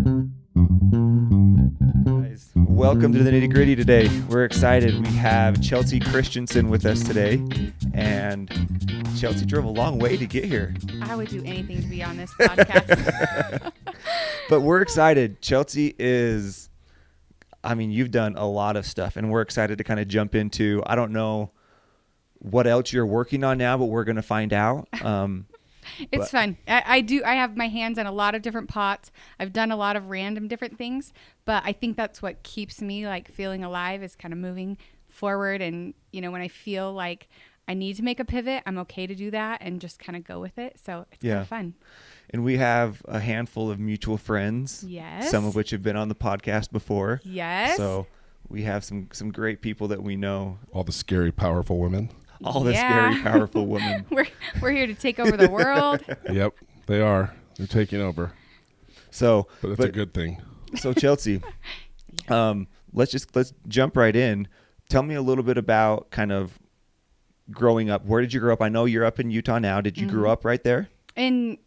Guys, welcome to the Nitty Gritty today. We're excited. We have Chelsea Christensen with us today, and Chelsea drove a long way to get here. I would do anything to be on this podcast. But we're excited. Chelsea is, you've done a lot of stuff, and we're excited to kind of jump into, I don't know what else you're working on now, but we're going to find out. It's fun. I have my hands in a lot of different pots. I've done a lot of random different things, but I think that's what keeps me like feeling alive, is kind of moving forward. And, when I feel like I need to make a pivot, I'm okay to do that and just kind of go with it. So it's kind of fun. And we have a handful of mutual friends. Yes. Some of which have been on the podcast before. Yes. So we have some great people that we know. All the scary, powerful women. All the scary, powerful women. We're here to take over the world. Yep, they are. They're taking over. But it's a good thing. So Chelsea, let's jump right in. Tell me a little bit about kind of growing up. Where did you grow up? I know you're up in Utah now. Did you grow up right there?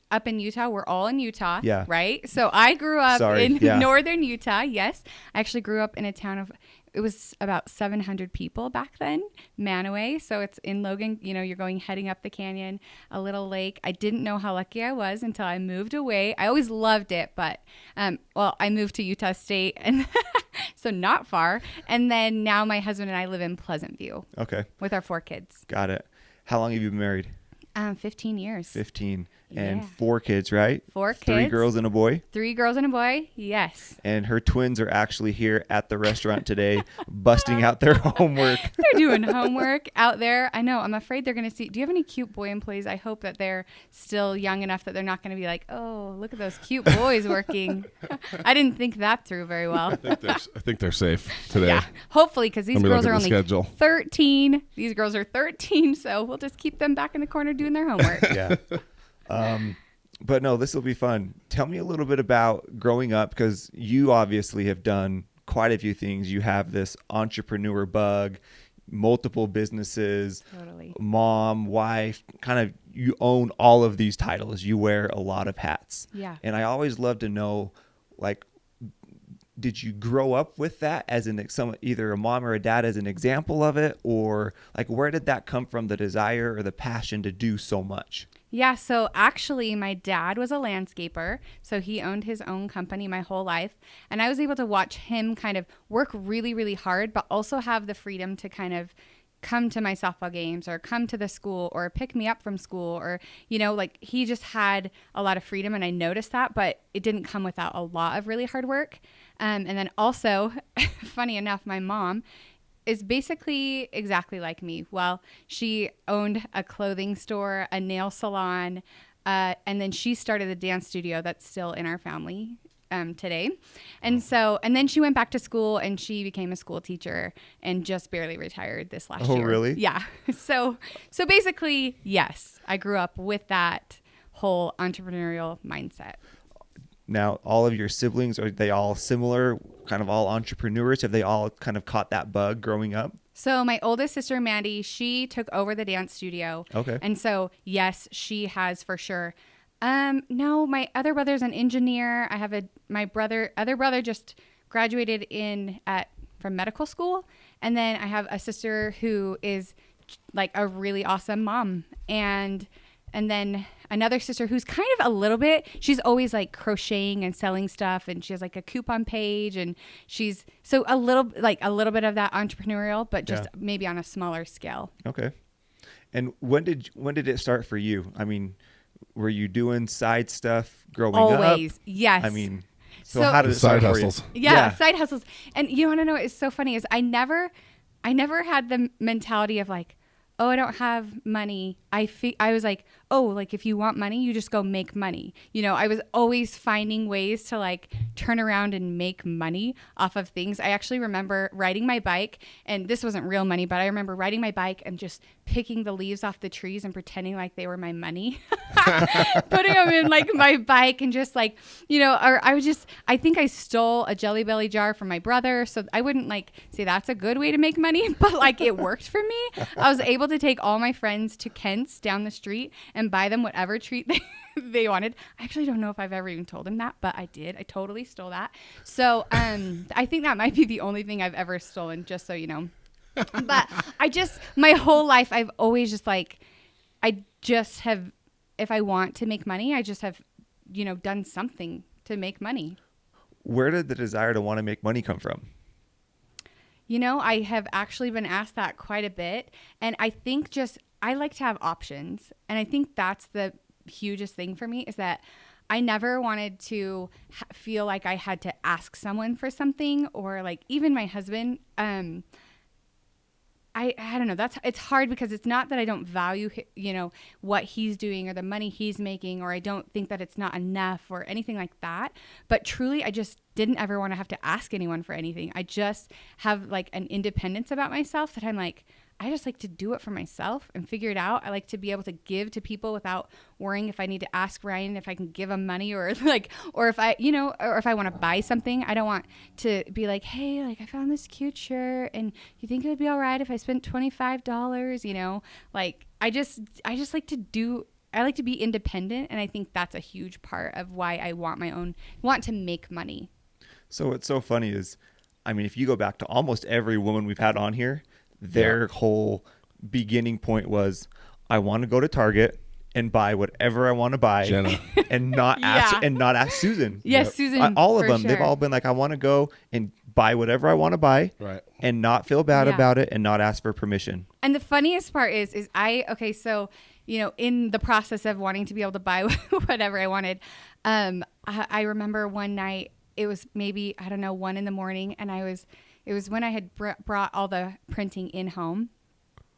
Up in Utah, we're all in Utah, yeah. Right? So I grew up in northern Utah, yes. I actually grew up in a town of, it was about 700 people back then, Manaway. So it's in Logan, you're heading up the canyon, a little lake. I didn't know how lucky I was until I moved away. I always loved it, but, I moved to Utah State, and so not far. And then now my husband and I live in Pleasant View. Okay. With our 4 kids. Got it. How long have you been married? 15 years. 15. And 4 kids, right? 4 kids. 3 girls and a boy? 3 girls and a boy, yes. And her twins are actually here at the restaurant today, busting out their homework. They're doing homework out there. I know. I'm afraid they're going to see. Do you have any cute boy employees? I hope that they're still young enough that they're not going to be like, oh, look at those cute boys working. I didn't think that through very well. I think they're safe today. Yeah, hopefully, because these girls are only schedule. 13. These girls are 13, so we'll just keep them back in the corner doing their homework. Yeah. But no, this will be fun. Tell me a little bit about growing up, because you obviously have done quite a few things. You have this entrepreneur bug, multiple businesses, Totally. Mom, wife, kind of you own all of these titles. You wear a lot of hats. Yeah. And I always love to know, like, did you grow up with that as either a mom or a dad as an example of it, or like where did that come from, the desire or the passion to do so much? Yeah, so actually my dad was a landscaper, so he owned his own company my whole life, and I was able to watch him kind of work really, really hard, but also have the freedom to kind of come to my softball games or come to the school or pick me up from school, or, he just had a lot of freedom, and I noticed that, but it didn't come without a lot of really hard work. And then also, funny enough, my mom is basically exactly like me. Well, she owned a clothing store, a nail salon, and then she started a dance studio that's still in our family today. And then she went back to school, and she became a school teacher and just barely retired this last year. Oh, really? Yeah. So basically, yes, I grew up with that whole entrepreneurial mindset. Now, all of your siblings, are they all similar, kind of all entrepreneurs? Have they all kind of caught that bug growing up? So my oldest sister, Mandy, she took over the dance studio. Okay. And so, yes, she has for sure. No, my other brother's an engineer. I have other brother just graduated from medical school. And then I have a sister who is like a really awesome mom. And then another sister who's kind of a little bit, she's always like crocheting and selling stuff, and she has like a coupon page, and she's so a little bit of that entrepreneurial, but just maybe on a smaller scale. Okay. And when did it start for you? Were you doing side stuff growing up? Always, yes. So how did it start side for hustles? you? Yeah, side hustles. And you want to know what is so funny is I never had the mentality of like, oh, I don't have money. I was like, oh, like if you want money, you just go make money. I was always finding ways to like turn around and make money off of things. I actually remember riding my bike, and this wasn't real money, but I remember riding my bike and just picking the leaves off the trees and pretending like they were my money, putting them in like my bike, and just like, or I think I stole a Jelly Belly jar from my brother. So I wouldn't like say that's a good way to make money, but like it worked for me. I was able to take all my friends to Kent's down the street and buy them whatever treat they wanted. I actually don't know if I've ever even told them that, but I did. I totally stole that. So I think that might be the only thing I've ever stolen, just so you know. But my whole life, I've always just like, I just have, if I want to make money, I just have, done something to make money. Where did the desire to want to make money come from? I have actually been asked that quite a bit. And I think I like to have options. And I think that's the hugest thing for me, is that I never wanted to feel like I had to ask someone for something, or like even my husband. I don't know. It's hard because it's not that I don't value, what he's doing or the money he's making, or I don't think that it's not enough or anything like that. But truly, I just didn't ever want to have to ask anyone for anything. I just have like an independence about myself that I'm like, I just like to do it for myself and figure it out. I like to be able to give to people without worrying if I need to ask Ryan if I can give him money, or or if I, or if I want to buy something. I don't want to be like, hey, like I found this cute shirt and you think it would be all right if I spent $25, like I just like I like to be independent. And I think that's a huge part of why I want to make money. So what's so funny is, if you go back to almost every woman we've had on here, their whole beginning point was, I want to go to Target and buy whatever I want to buy, Jenna. and not ask Susan. Yes, Susan. All of them, sure. they've all been like, I want to go and buy whatever I want to buy, Right. and not feel bad about it and not ask for permission. And the funniest part is so, in the process of wanting to be able to buy whatever I wanted, I remember one night, it was maybe, 1 a.m, and it was when I had brought all the printing in home.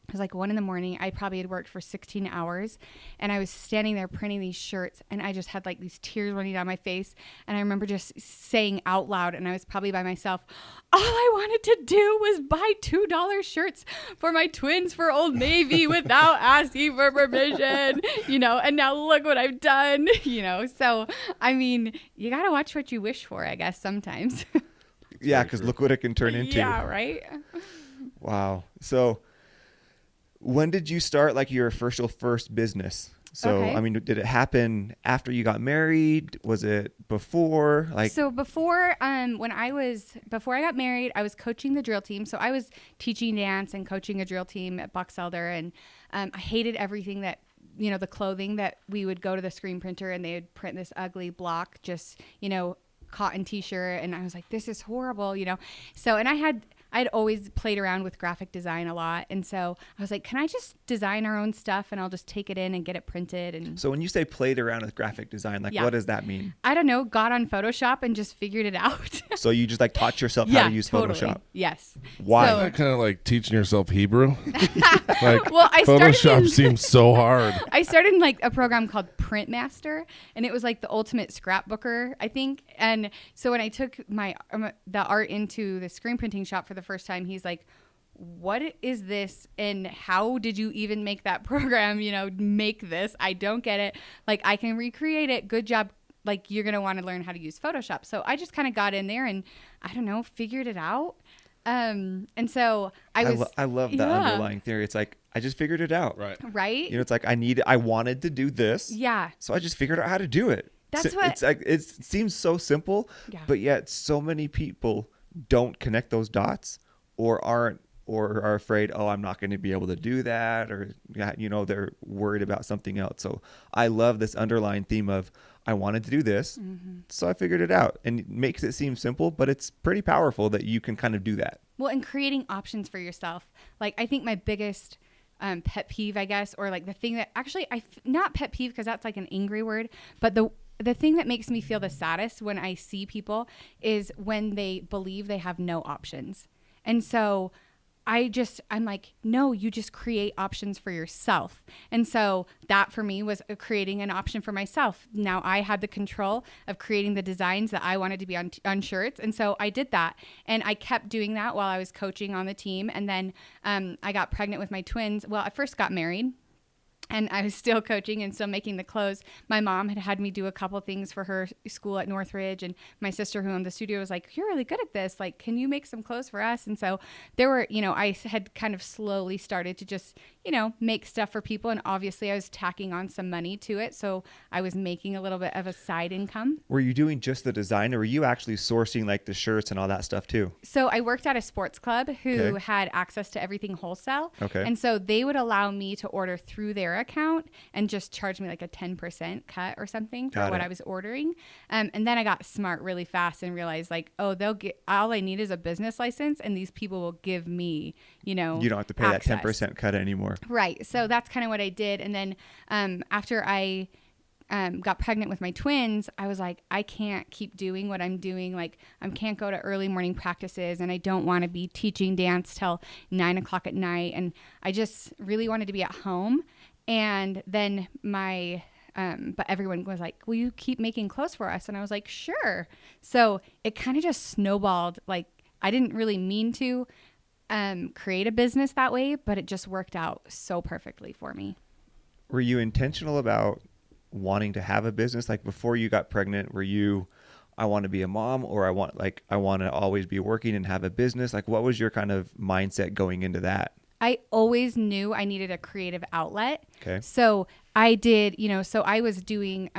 It was like 1 a.m. I probably had worked for 16 hours, and I was standing there printing these shirts, and I just had like these tears running down my face. And I remember just saying out loud, and I was probably by myself, all I wanted to do was buy $2 shirts for my twins for Old Navy without asking for permission, and now look what I've done, So, you got to watch what you wish for, I guess, sometimes. Yeah, because look what it can turn into. Yeah, right? Wow. So when did you start like your first business? So, Okay. Did it happen after you got married? Was it before? So before I got married, I was coaching the drill team. So I was teaching dance and coaching a drill team at Box Elder. And I hated everything that, the clothing that we would go to the screen printer and they would print this ugly block, just, cotton t-shirt. And I was like, this is horrible, So, and I'd always played around with graphic design a lot. And so I was like, can I just design our own stuff and I'll just take it in and get it printed? And so when you say played around with graphic design, what does that mean? I don't know, got on Photoshop and just figured it out. So you just taught yourself how to use totally. Photoshop? Yes. Why? So, That kind of like teaching yourself Hebrew. well, I started Photoshop seems so hard. I started in like a program called Printmaster, and it was like the ultimate scrapbooker, I think. And so when I took my the art into the screen printing shop for the first time, he's like, what is this and how did you even make that program, make this? I don't get it. Like, I can recreate it. Good job. Like, you're going to want to learn how to use Photoshop. So I just kind of got in there and figured it out. And so I love that underlying theory. It's like, I just figured it out. Right. It's like, I wanted to do this. Yeah. So I just figured out how to do it. That's so what it's like. It seems so simple, but yet so many people don't connect those dots, or are afraid, I'm not going to be able to do that, or they're worried about something else. So I love this underlying theme of, I wanted to do this, so I figured it out. And it makes it seem simple, but it's pretty powerful that you can kind of do that. Well, and creating options for yourself. Like, I think my biggest pet peeve, I guess, or like the thing that actually not pet peeve, because that's like an angry word, but the thing that makes me feel the saddest when I see people is when they believe they have no options. And so I'm like, no, you just create options for yourself. And so that for me was creating an option for myself. Now I had the control of creating the designs that I wanted to be on shirts. And so I did that. And I kept doing that while I was coaching on the team. And then I got pregnant with my twins. Well, I first got married. And I was still coaching and still making the clothes. My mom had me do a couple things for her school at Northridge. And my sister who owned the studio was like, you're really good at this. Like, can you make some clothes for us? And so there were, I had kind of slowly started to just, make stuff for people. And obviously I was tacking on some money to it. So I was making a little bit of a side income. Were you doing just the design, or were you actually sourcing like the shirts and all that stuff too? So I worked at a sports club who Okay. had access to everything wholesale. Okay. And so they would allow me to order through their account and just charge me like a 10% cut or something for Got what it. I was ordering. And then I got smart really fast and realized like, oh, they'll get, all I need is a business license and these people will give me, You don't have to pay that access. 10% cut anymore. Right. So that's kind of what I did. And then after I got pregnant with my twins, I was like, I can't keep doing what I'm doing. Like, I can't go to early morning practices, and I don't want to be teaching dance till 9 o'clock at night. And I just really wanted to be at home. And then but everyone was like, will you keep making clothes for us? And I was like, sure. So it kind of just snowballed. Like, I didn't really mean to create a business that way, but it just worked out so perfectly for me. Were you intentional about wanting to have a business? Like before you got pregnant, were you, I want to be a mom, or I want to always be working and have a business? Like what was your kind of mindset going into that? I always knew I needed a creative outlet. Okay. So I did, so I was doing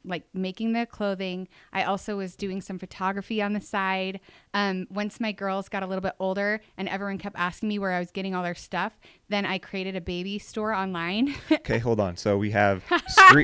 like making the clothing. I also was doing some photography on the side. Once my girls got a little bit older and everyone kept asking me where I was getting all their stuff, then I created a baby store online. Okay, hold on. So we have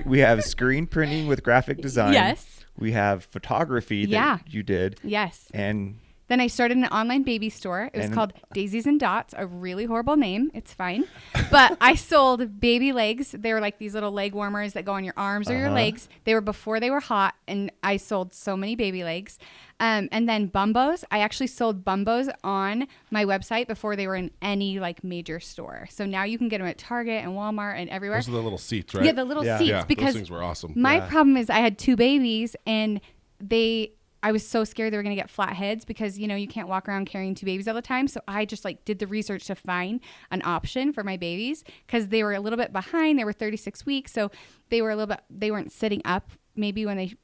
we have screen printing with graphic design. Yes. We have photography that you did. Yes. And Then I started an online baby store. It was And- called Daisies and Dots, a really horrible name. It's fine. But I sold baby legs. They were like these little leg warmers that go on your arms or your legs. They were before they were hot, and I sold so many baby legs. And then bumbos. I actually sold bumbos on my website before they were in any like major store. So now you can get them at Target and Walmart and everywhere. Those are the little seats, right? Yeah, the little Yeah. seats. Yeah, Because those things were awesome. my Yeah. problem is I had 2 babies, and I was so scared they were going to get flat heads because, you can't walk around carrying 2 babies all the time. So I just like did the research to find an option for my babies because they were a little bit behind. They were 36 weeks. So they weren't sitting up maybe when they,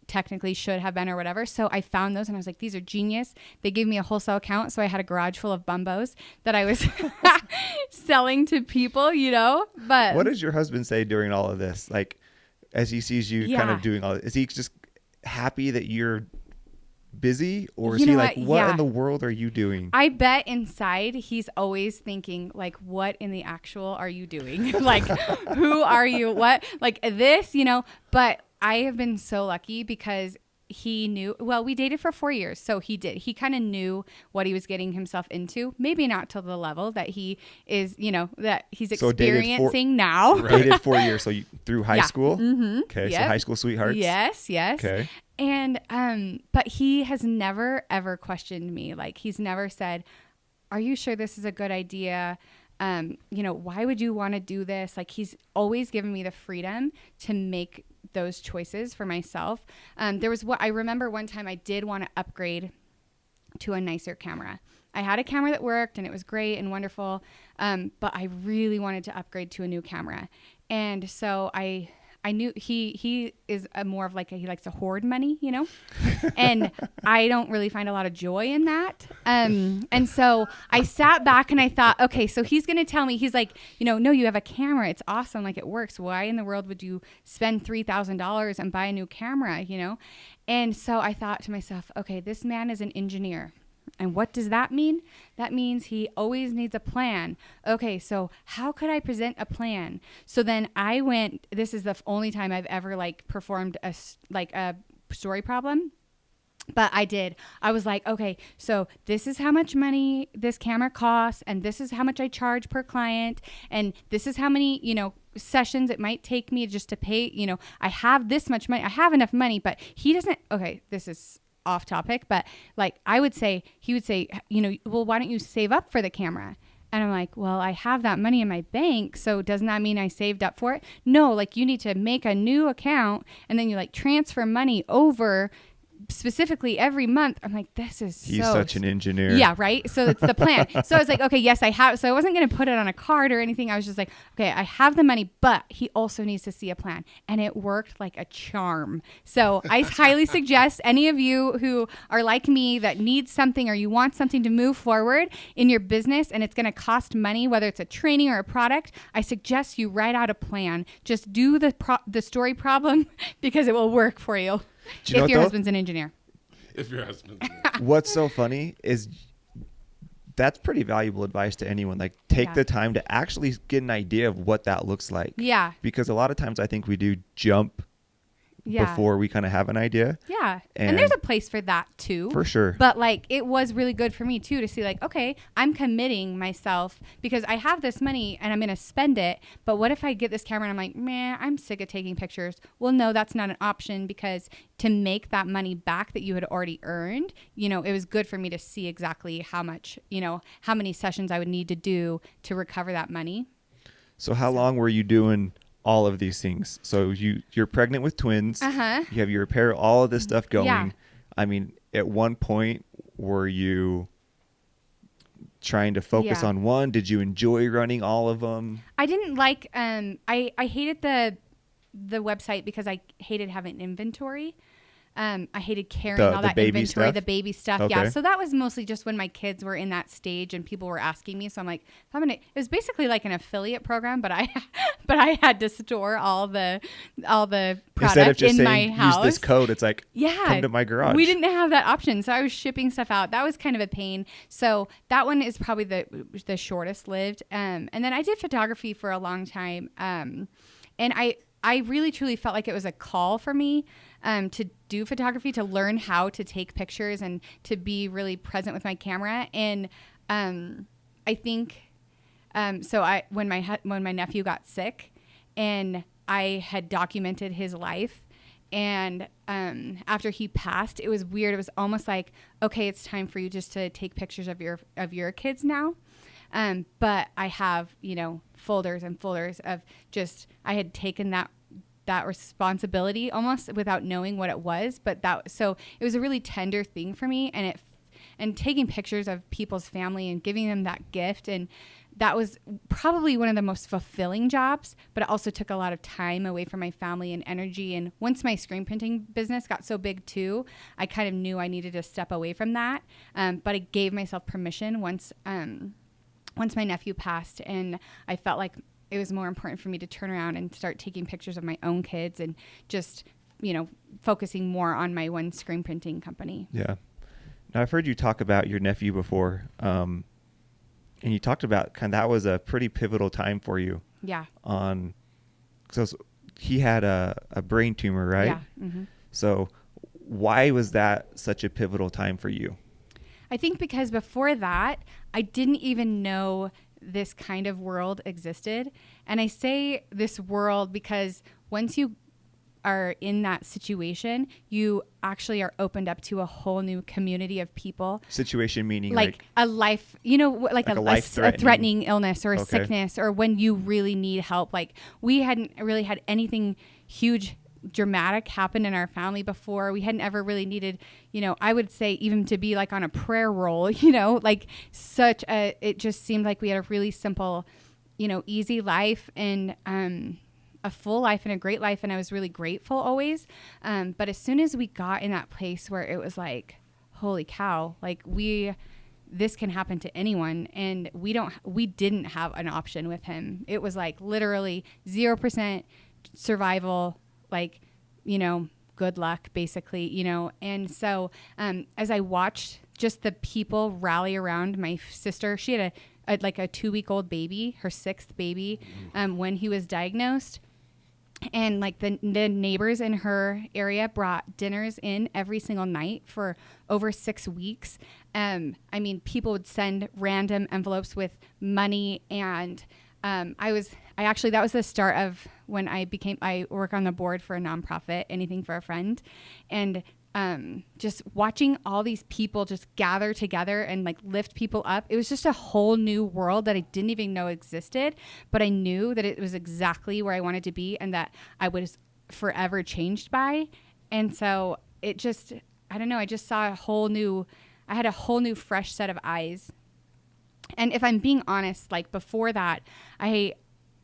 technically should have been or whatever. So I found those and I was like, these are genius. They gave me a wholesale account. So I had a garage full of bumbos that I was selling to people, but what does your husband say during all of this? Like as he sees you kind Yeah. of doing all this, is he just happy that you're busy, or is You he know like, what? what Yeah. in the world are you doing? I bet inside he's always thinking like, what in the actual are you doing? Like, who are you? What? Like this, but I have been so lucky because he knew, well, we dated for 4 years. So he kind of knew what he was getting himself into. Maybe not to the level that he is, that he's So dated experiencing now. Dated 4 years. So you, through high Yeah. school? Mm-hmm. Okay. So Yep. high school sweethearts? Yes. Okay. And, but he has never, ever questioned me. Like he's never said, are you sure this is a good idea? Why would you want to do this? Like he's always given me the freedom to make those choices for myself. I remember one time I did want to upgrade to a nicer camera. I had a camera that worked and it was great and wonderful. But I really wanted to upgrade to a new camera. And so I knew he is more of he likes to hoard money, and I don't really find a lot of joy in that. And so I sat back and I thought, okay, so he's going to tell me, he's like, no, you have a camera. It's awesome. Like it works. Why in the world would you spend $3,000 and buy a new camera, And so I thought to myself, okay, this man is an engineer. And what does that mean? That means he always needs a plan. Okay, so how could I present a plan? So then I went, this is the only time I've ever performed a story problem. But I did. I was like, okay, so this is how much money this camera costs, and this is how much I charge per client, and this is how many, sessions it might take me just to pay, I have this much money. I have enough money, but he doesn't. Okay, this is off topic, but he would say, well, why don't you save up for the camera? And I'm like, well, I have that money in my bank. So doesn't that mean I saved up for it? No, you need to make a new account and then you transfer money over specifically every month. I'm like, this is He's so such an engineer. Yeah, right. So it's the plan. So I was like, okay, yes, I have. So I wasn't going to put it on a card or anything. I was just like, okay, I have the money, but he also needs to see a plan. And it worked like a charm. So I highly suggest any of you who are like me that need something or you want something to move forward in your business and it's going to cost money, whether it's a training or a product, I suggest you write out a plan. Just do the story problem because it will work for you if your husband's an engineer. If your husband. What's so funny is that's pretty valuable advice to anyone. Like, take the time to actually get an idea of what that looks like. Yeah. Because a lot of times I think we do jump before we kind of have an idea. Yeah. And there's a place for that too. For sure. But like, it was really good for me too to see like, okay, I'm committing myself because I have this money and I'm going to spend it. But what if I get this camera and I'm like, man, I'm sick of taking pictures. Well, no, that's not an option because to make that money back that you had already earned, you know, it was good for me to see exactly how much, you know, how many sessions I would need to do to recover that money. So how long were you doing all of these things? So you're pregnant with twins. Uh-huh. You have your repair, all of this stuff going. Yeah. I mean, at one point, were you trying to focus on one? Did you enjoy running all of them? I didn't like, I hated the website because I hated having inventory. I hated carrying all that baby inventory, stuff? the baby stuff. Okay. Yeah. So that was mostly just when my kids were in that stage and people were asking me. So I'm like, it was basically like an affiliate program, but I had to store all the product Instead of just in my saying, house. use this code, it's like, Yeah. come to my garage. We didn't have that option. So I was shipping stuff out. That was kind of a pain. So that one is probably the shortest lived. And then I did photography for a long time. And I really truly felt like it was a call for me to do photography, to learn how to take pictures and to be really present with my camera. And I think so. When my nephew got sick, and I had documented his life, and after he passed, it was weird. It was almost like, okay, it's time for you just to take pictures of your kids now. But I have, you know, folders and folders of just, I had taken that responsibility almost without knowing what it was. So it was a really tender thing for me. And taking pictures of people's family and giving them that gift. And that was probably one of the most fulfilling jobs, but it also took a lot of time away from my family and energy. And once my screen printing business got so big too, I kind of knew I needed to step away from that. But I gave myself permission once my nephew passed, and I felt like it was more important for me to turn around and start taking pictures of my own kids and just, you know, focusing more on my one screen printing company. Yeah. Now, I've heard you talk about your nephew before, and you talked about that was a pretty pivotal time for you. Yeah. So he had a brain tumor, right? Yeah. Mm-hmm. So why was that such a pivotal time for you? I think because before that, I didn't even know this kind of world existed. And I say this world because once you are in that situation, you actually are opened up to a whole new community of people. Situation meaning like a life, you know, like a threatening illness or a sickness, or when you really need help. Like, we hadn't really had anything huge, dramatic happen in our family before. We hadn't ever really needed, you know, I would say even to be like on a prayer roll, you know, like it just seemed like we had a really simple, you know, easy life and a full life and a great life. And I was really grateful always. But as soon as we got in that place where it was like, holy cow, like this can happen to anyone. And we didn't have an option with him. It was like literally 0% survival, like, you know, good luck basically, you know. And so as I watched just the people rally around my sister, she had a 2-week-old baby, her 6th baby, when he was diagnosed. And like the neighbors in her area brought dinners in every single night for over 6 weeks. I mean, people would send random envelopes with money, and that was the start of when I work on the board for a nonprofit, Anything for a Friend. And just watching all these people just gather together and like lift people up. It was just a whole new world that I didn't even know existed, but I knew that it was exactly where I wanted to be and that I was forever changed by. And so it just, I don't know, I just saw I had a whole new fresh set of eyes. And if I'm being honest, like before that,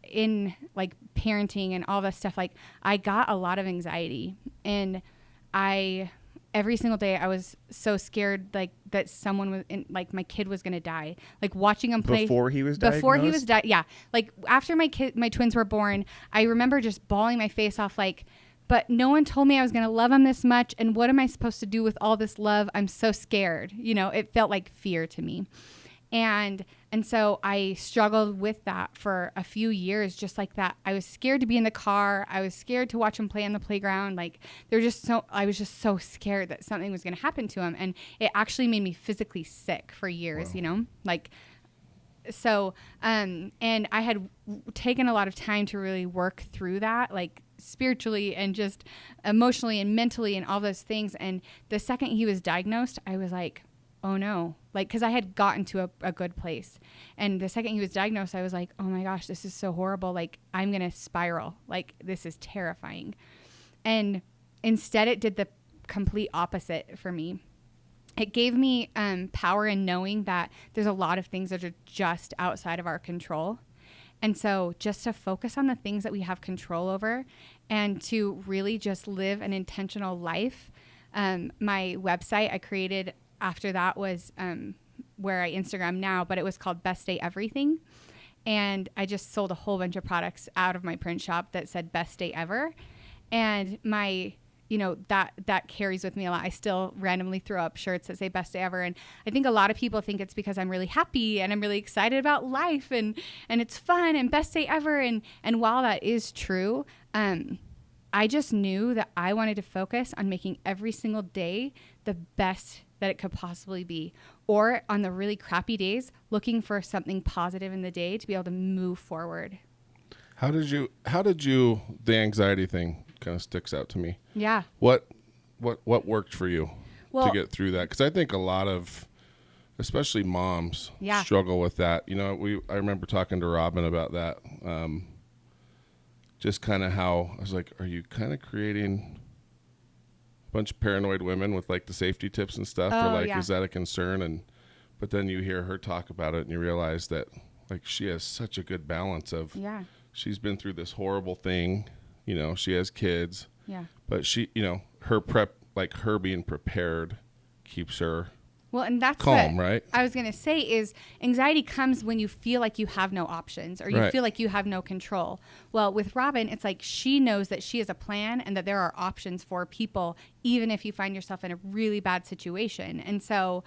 in like parenting and all this stuff, like I got a lot of anxiety, and every single day I was so scared, like that someone was like my kid was going to die, like watching him play before he was diagnosed? Yeah. Like after my twins were born, I remember just bawling my face off, like, but no one told me I was going to love him this much. And what am I supposed to do with all this love? I'm so scared. You know, it felt like fear to me. And so I struggled with that for a few years, just like that. I was scared to be in the car. I was scared to watch him play on the playground. Like I was just so scared that something was going to happen to him. And it actually made me physically sick for years, you know, like, so, and I had taken a lot of time to really work through that, like spiritually and just emotionally and mentally and all those things. And the second he was diagnosed, I was like, oh no, like, cause I had gotten to a good place. And the second he was diagnosed, I was like, oh my gosh, this is so horrible. Like I'm going to spiral. Like this is terrifying. And instead it did the complete opposite for me. It gave me power in knowing that there's a lot of things that are just outside of our control. And so just to focus on the things that we have control over and to really just live an intentional life. My website I created after that was where I Instagram now, but it was called Best Day Everything. And I just sold a whole bunch of products out of my print shop that said Best Day Ever. And that carries with me a lot. I still randomly throw up shirts that say Best Day Ever. And I think a lot of people think it's because I'm really happy and I'm really excited about life and it's fun and Best Day Ever. And while that is true, I just knew that I wanted to focus on making every single day the best that it could possibly be, or on the really crappy days, looking for something positive in the day to be able to move forward. How did you, the anxiety thing kind of sticks out to me. Yeah. What worked for you to get through that? Because I think a lot of, especially moms, struggle with that. You know, I remember talking to Robin about that. Just kind of how I was like, are you kind of creating a bunch of paranoid women with like the safety tips and stuff? Or like, is that a concern? But then you hear her talk about it and you realize that like she has such a good balance of, she's been through this horrible thing. You know, she has kids, but she, her her being prepared keeps her Well, and that's calm, what right? I was going to say is anxiety comes when you feel like you have no options or you feel like you have no control. Well, with Robin, it's like she knows that she has a plan and that there are options for people, even if you find yourself in a really bad situation. And so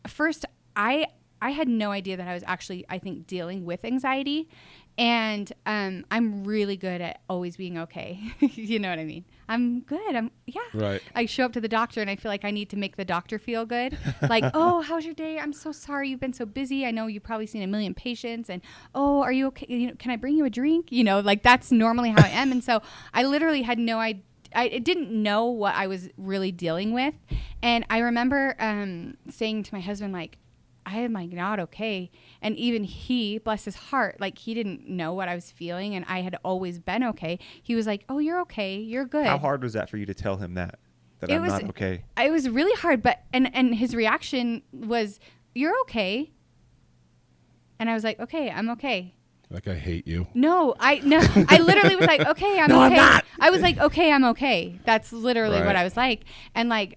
first, I had no idea that I was actually, I think, dealing with anxiety. And I'm really good at always being okay. You know what I mean? I'm good. Right. I show up to the doctor and I feel like I need to make the doctor feel good. Like, oh, how's your day? I'm so sorry you've been so busy. I know you've probably seen a million patients. And, oh, are you okay? Can I bring you a drink? Like that's normally how I am. And so I literally had no idea. I didn't know what I was really dealing with. And I remember saying to my husband, like, I am like not okay. And even he, bless his heart, like he didn't know what I was feeling and I had always been okay. He was like, oh, you're okay. You're good. How hard was that for you to tell him that I'm not okay? It was really hard, but, and his reaction was, you're okay. And I was like, okay, I'm okay. Like, I hate you. No, I literally was like, okay, I'm okay. I'm not. I was like, okay, I'm okay. That's literally what I was like. And like,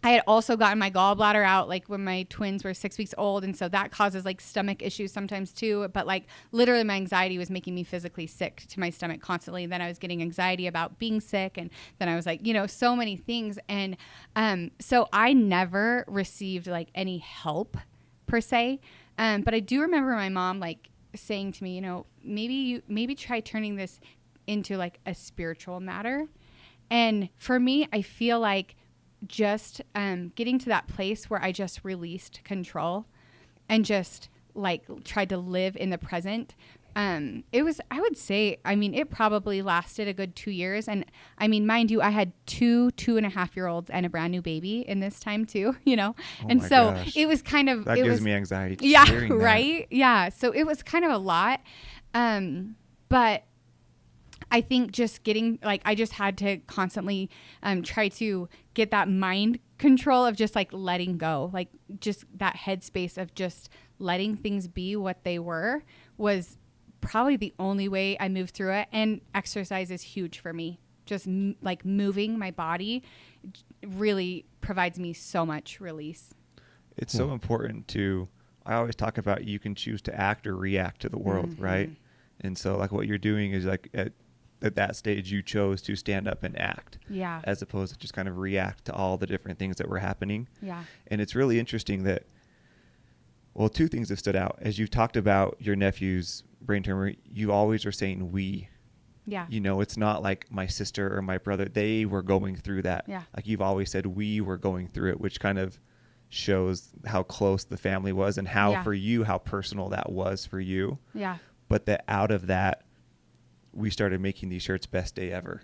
I had also gotten my gallbladder out like when my twins were 6 weeks old. And so that causes like stomach issues sometimes too. But like literally my anxiety was making me physically sick to my stomach constantly. And then I was getting anxiety about being sick. And then I was like, so many things. And so I never received like any help per se. But I do remember my mom like saying to me, maybe try turning this into like a spiritual matter. And for me, I feel like just getting to that place where I just released control and just like tried to live in the present. It was, I would say, it probably lasted a good 2 years. And mind you, I had 2.5-year-olds and a brand new baby in this time too, and so gosh. It was kind of, that gives me anxiety. Yeah. Right. Yeah. So it was kind of a lot. But I think just getting, like, I just had to constantly try to get that mind control of just like letting go, like just that headspace of just letting things be what they were was probably the only way I moved through it. And exercise is huge for me. Just like moving my body really provides me so much release. It's so important to, I always talk about you can choose to act or react to the world, right? And so like what you're doing is like at that stage you chose to stand up and act, as opposed to just kind of react to all the different things that were happening. And it's really interesting that, well, two things have stood out. As you've talked about your nephew's brain tumor, you always are saying we. You know, it's not like my sister or my brother, they were going through that. Like you've always said we were going through it, which kind of shows how close the family was and how for you, how personal that was for you. But that out of that, we started making these shirts Best Day Ever.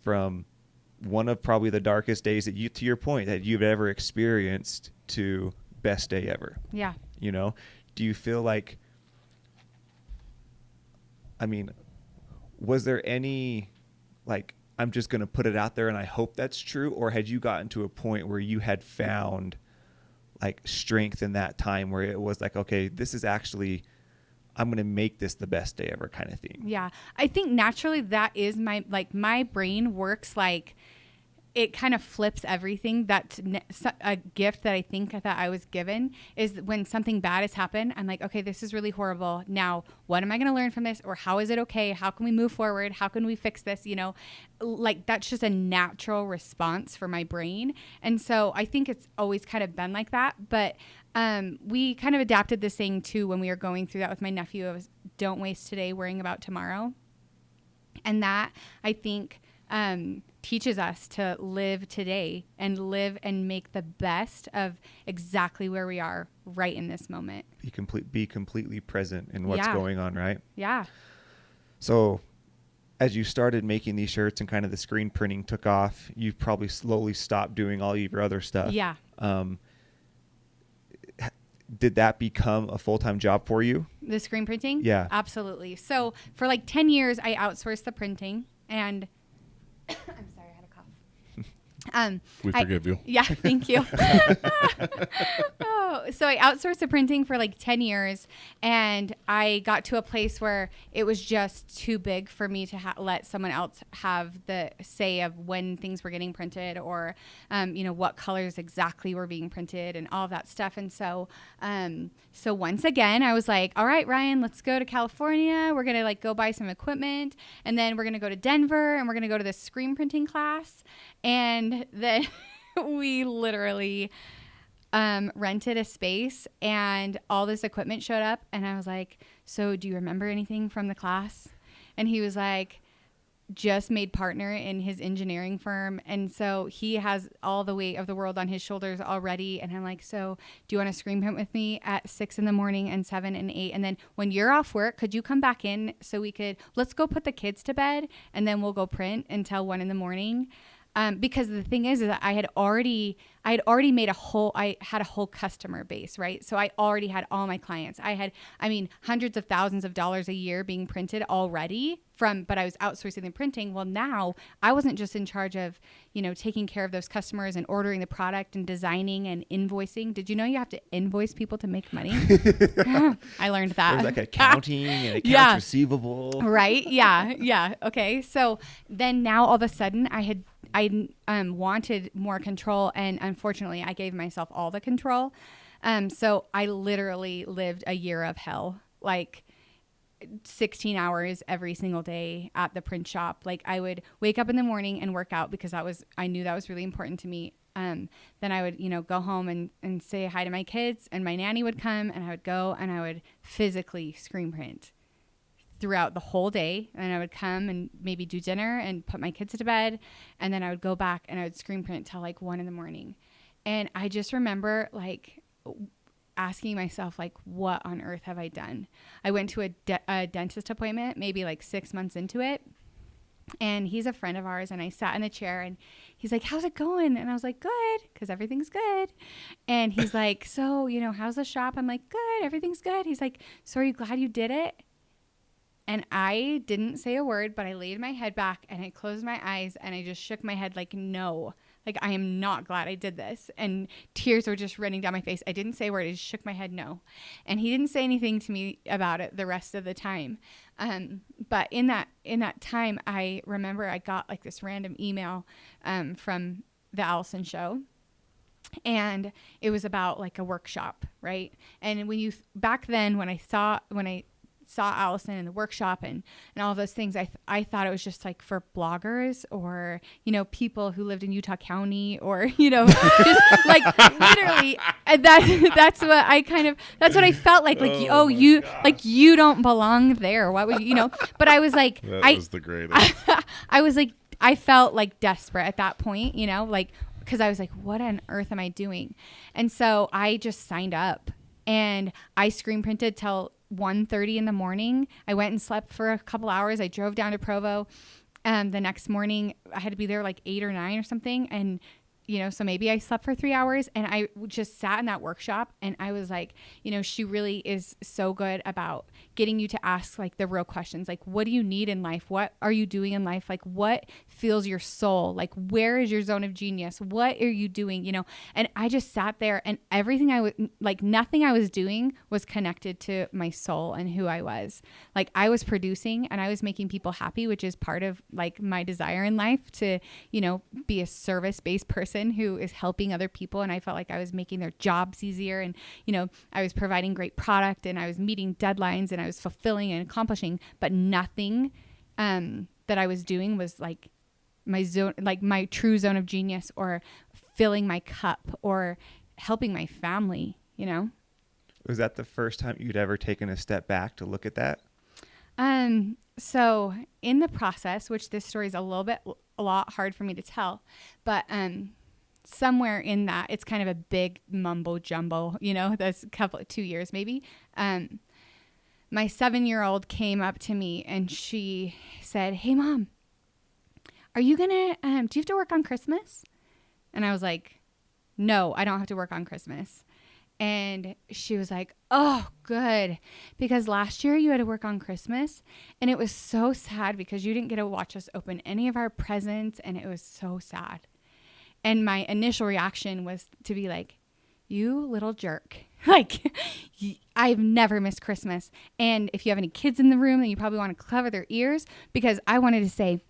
From one of probably the darkest days that you, to your point, that you've ever experienced to Best Day Ever. You know, do you feel like, I mean, was there any, like, I'm just going to put it out there and I hope that's true? Or had you gotten to a point where you had found like strength in that time where it was like, okay, this is actually, I'm going to make this the best day ever kind of thing? I think naturally that is my brain works like, it kind of flips everything. That's a gift that I think that I was given is when something bad has happened, I'm like, okay, this is really horrible. Now, what am I going to learn from this? Or how is it okay? How can we move forward? How can we fix this? You know, like that's just a natural response for my brain. And so I think it's always kind of been like that. But we kind of adapted this saying too when we were going through that with my nephew. It was, don't waste today worrying about tomorrow. And that, I think, teaches us to live today and live and make the best of exactly where we are right in this moment. Be completely present in what's going on, right? So as you started making these shirts and kind of the screen printing took off, you probably slowly stopped doing all of your other stuff. Did that become a full-time job for you? The screen printing? Yeah. Absolutely. So for like 10 years, I outsourced the printing and I'm sorry, I had a cough. We forgive you. Yeah, thank you. So I outsourced the printing for like 10 years, and I got to a place where it was just too big for me to let someone else have the say of when things were getting printed or, you know, what colors exactly were being printed and all of that stuff. And so, so once again, I was like, all right, Ryan, let's go to California. We're going to like go buy some equipment, and then we're going to go to Denver, and we're going to go to this screen printing class. And then we literally rented a space and all this equipment showed up. And I was like, so do you remember anything from the class? And he was like, just made partner in his engineering firm. And so he has all the weight of the world on his shoulders already. And I'm like, so do you want to screen print with me at 6 a.m. and 7 and 8? And then when you're off work, could you come back in so we could, let's go put the kids to bed and then we'll go print until 1 a.m. Because the thing is that I had already made I had a whole customer base, right? So I already had all my clients. I had, hundreds of thousands of dollars a year being printed already but I was outsourcing the printing. Well, now I wasn't just in charge of, you know, taking care of those customers and ordering the product and designing and invoicing. Did you know you have to invoice people to make money? I learned that. There's like accounting and accounts receivable. Right. Yeah. Okay. So then now all of a sudden I wanted more control, and unfortunately I gave myself all the control. So I literally lived a year of hell, like 16 hours every single day at the print shop. Like I would wake up in the morning and work out because I knew that was really important to me. Then I would, you know, go home and say hi to my kids, and my nanny would come, and I would go and I would physically screen print throughout the whole day. And I would come and maybe do dinner and put my kids to bed. And then I would go back and I would screen print till like 1 a.m. And I just remember like asking myself, like, what on earth have I done? I went to a dentist appointment, maybe like 6 months into it. And he's a friend of ours. And I sat in the chair and he's like, how's it going? And I was like, good, because everything's good. And he's like, so, you know, how's the shop? I'm like, good, everything's good. He's like, so are you glad you did it? And I didn't say a word, but I laid my head back and I closed my eyes and I just shook my head like, no, like, I am not glad I did this. And tears were just running down my face. I didn't say a word. I just shook my head no. And he didn't say anything to me about it the rest of the time. But in that time, I remember I got like this random email from the Allison show. And it was about like a workshop, right? And back then when I saw Allison in the workshop and all of those things, I thought it was just like for bloggers or, people who lived in Utah County or, just like literally that's what I felt like, you don't belong there. Why would you, but I was like, that was the greatest. I was like, I felt like desperate at that point, because I was like, what on earth am I doing? And so I just signed up and I screen printed till 1:30 in the morning. I went and slept for a couple hours. I drove down to Provo. The next morning I had to be there like 8 or 9 or something. And, so maybe I slept for 3 hours and I just sat in that workshop and I was like, she really is so good about getting you to ask like the real questions. Like, what do you need in life? What are you doing in life? Like, what fills your soul? Like, where is your zone of genius? What are you doing? And I just sat there and nothing I was doing was connected to my soul and who I was. Like, I was producing and I was making people happy, which is part of like my desire in life to, be a service-based person who is helping other people. And I felt like I was making their jobs easier. And, I was providing great product and I was meeting deadlines and I was fulfilling and accomplishing, but nothing that I was doing was like my zone, like my true zone of genius or filling my cup or helping my family, Was that the first time you'd ever taken a step back to look at that? So in the process, which this story is a lot hard for me to tell, but, somewhere in that, it's kind of a big mumbo jumbo, that's 2 years maybe. My 7-year-old came up to me and she said, "Hey Mom, are you gonna, do you have to work on Christmas?" And I was like, "No, I don't have to work on Christmas." And she was like, "Oh, good. Because last year you had to work on Christmas and it was so sad because you didn't get to watch us open any of our presents and it was so sad." And my initial reaction was to be like, "You little jerk." Like, I've never missed Christmas. And if you have any kids in the room, then you probably want to cover their ears, because I wanted to say,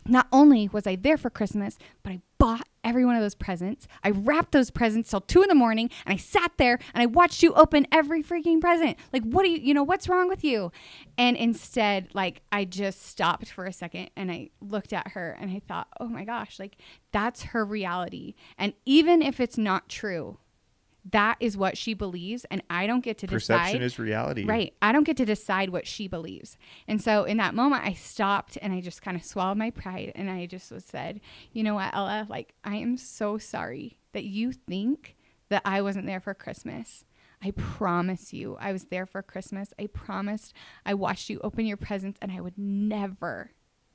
not only was I there for Christmas, but I bought every one of those presents. I wrapped those presents till 2 a.m. and I sat there and I watched you open every freaking present. Like, what do you, what's wrong with you? And instead, like, I just stopped for a second and I looked at her and I thought, oh my gosh, like, that's her reality. And even if it's not true, that is what she believes, and I don't get to decide. Perception is reality. Right. I don't get to decide what she believes. And so in that moment, I stopped and I just kind of swallowed my pride and I just said, "You know what, Ella, like, I am so sorry that you think that I wasn't there for Christmas. I promise you I was there for Christmas. I promised I watched you open your presents and I would never,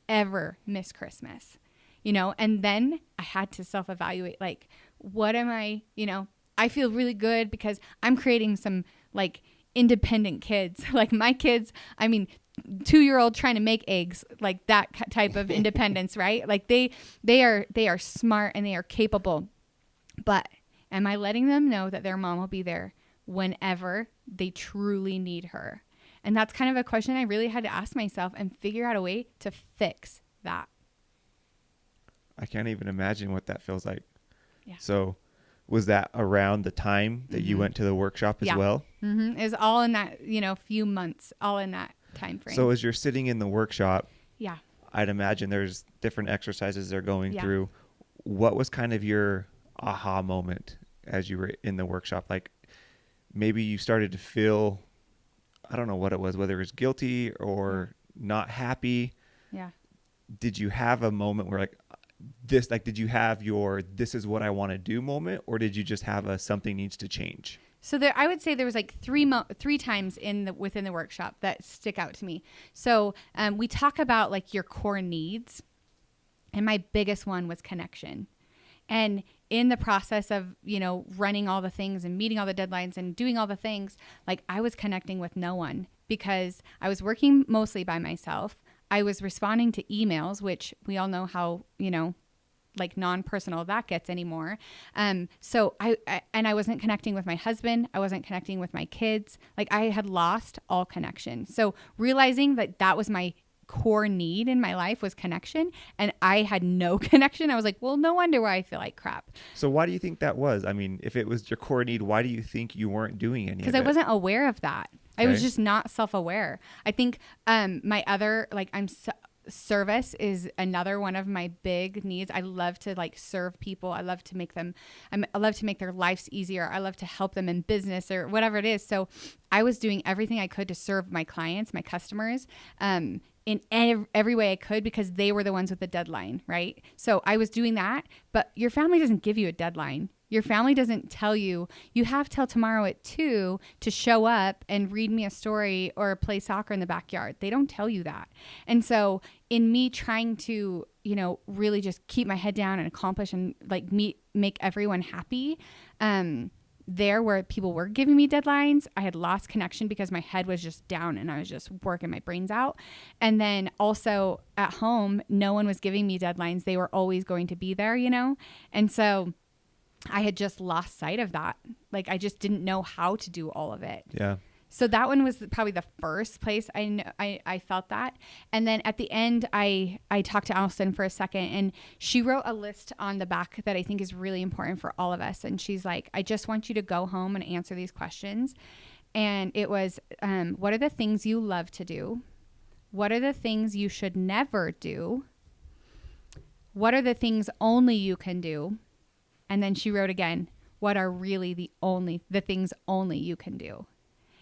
ever miss Christmas." And then I had to self-evaluate, like, what am I, I feel really good because I'm creating some like independent kids. Like my kids, 2-year-old trying to make eggs, like that type of independence, right? Like they are smart and they are capable. But am I letting them know that their mom will be there whenever they truly need her? And that's kind of a question I really had to ask myself and figure out a way to fix that. I can't even imagine what that feels like. Yeah. So was that around the time that you went to the workshop as well? Mm-hmm. It was all in that, few months, all in that time frame. So as you're sitting in the workshop, yeah, I'd imagine there's different exercises they're going through. What was kind of your aha moment as you were in the workshop? Like maybe you started to feel, I don't know what it was, whether it was guilty or not happy. Yeah. Did you have a moment where did you have your "this is what I want to do" moment, or did you just have a "something needs to change"? So I would say there was like three times within the workshop that stick out to me. So we talk about like your core needs, and my biggest one was connection. And in the process of, running all the things and meeting all the deadlines and doing all the things, like I was connecting with no one. because I was working mostly by myself. I was responding to emails, which we all know how, like non-personal that gets anymore. So I wasn't connecting with my husband. I wasn't connecting with my kids. Like I had lost all connection. So realizing that was my core need in my life was connection, and I had no connection. I was like, well, no wonder why I feel like crap. So why do you think that was? I mean, if it was your core need, why do you think you weren't doing any of it? Because I wasn't aware of that. Okay. I was just not self-aware. I think my other, service is another one of my big needs. I love to serve people. I love to make their lives easier. I love to help them in business or whatever it is. So I was doing everything I could to serve my clients, my customers, in every way I could, because they were the ones with the deadline, right? So I was doing that, but your family doesn't give you a deadline. Your family doesn't tell you, you have till tomorrow at 2 to show up and read me a story or play soccer in the backyard. They don't tell you that. And so in me trying to, really just keep my head down and accomplish and make everyone happy, there where people were giving me deadlines, I had lost connection because my head was just down and I was just working my brains out. And then also at home, no one was giving me deadlines. They were always going to be there, And so I had just lost sight of that. I just didn't know how to do all of it. Yeah. So that one was probably the first place I felt that. And then at the end, I talked to Allison for a second, and she wrote a list on the back that I think is really important for all of us. And she's like, I just want you to go home and answer these questions. And it was, what are the things you love to do? What are the things you should never do? What are the things only you can do? And then she wrote again, what are really the things only you can do?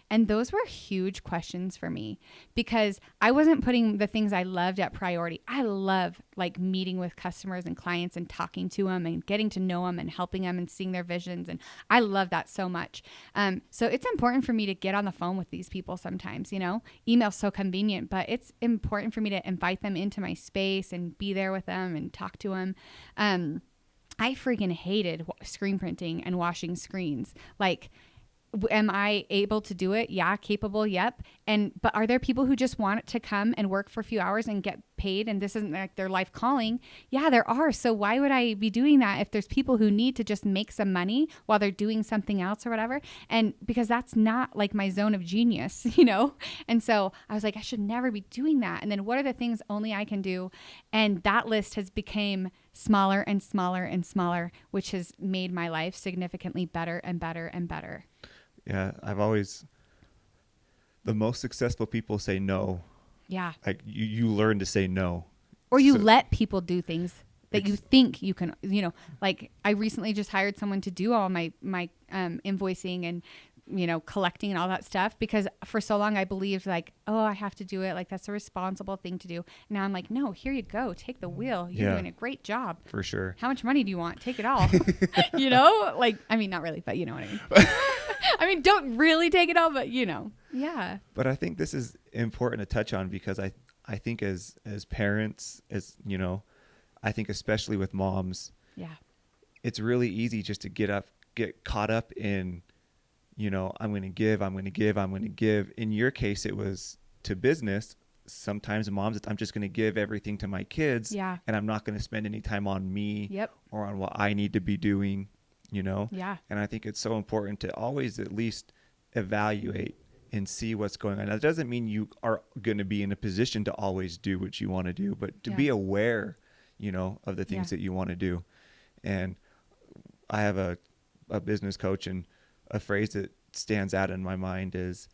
And those were huge questions for me, because I wasn't putting the things I loved at priority. I love meeting with customers and clients and talking to them and getting to know them and helping them and seeing their visions. And I love that so much. So it's important for me to get on the phone with these people sometimes, Email's so convenient, but it's important for me to invite them into my space and be there with them and talk to them. I freaking hated screen printing and washing screens. Am I able to do it? Yeah. Capable? Yep. But are there people who just want to come and work for a few hours and get paid, and this isn't their life calling? Yeah, there are. So why would I be doing that if there's people who need to just make some money while they're doing something else or whatever? And because that's not my zone of genius, And so I was like, I should never be doing that. And then what are the things only I can do? And that list has become smaller and smaller and smaller, which has made my life significantly better and better and better. Yeah, the most successful people say no. Yeah. You learn to say no. Or you let people do things that you think you can, I recently just hired someone to do all my invoicing and, collecting and all that stuff, because for so long I believed I have to do it. That's a responsible thing to do. Now I'm like, no, here you go. Take the wheel. You're doing a great job. For sure. How much money do you want? Take it all. Not really, but you know what I mean? I mean, don't really take it all, but yeah. But I think this is important to touch on, because I think as parents, I think especially with moms, it's really easy just to get caught up in, I'm going to give. In your case, it was to business. Sometimes moms, I'm just going to give everything to my kids, and I'm not going to spend any time on me or on what I need to be doing. Yeah. And I think it's so important to always at least evaluate and see what's going on. That doesn't mean you are going to be in a position to always do what you want to do, but to be aware, of the things that you want to do. And I have a business coach, and a phrase that stands out in my mind is,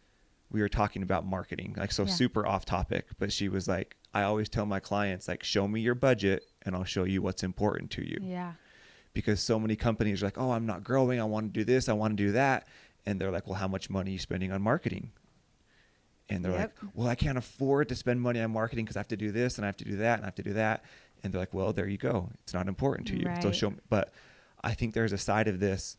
we were talking about marketing, super off topic, but she was like, I always tell my clients, show me your budget and I'll show you what's important to you. Yeah. Because so many companies are like, oh, I'm not growing. I want to do this. I want to do that. And they're like, well, how much money are you spending on marketing? And they're like, well, I can't afford to spend money on marketing because I have to do this and I have to do that and I have to do that. And they're like, well, there you go. It's not important to you. Right. So show me. But I think there's a side of this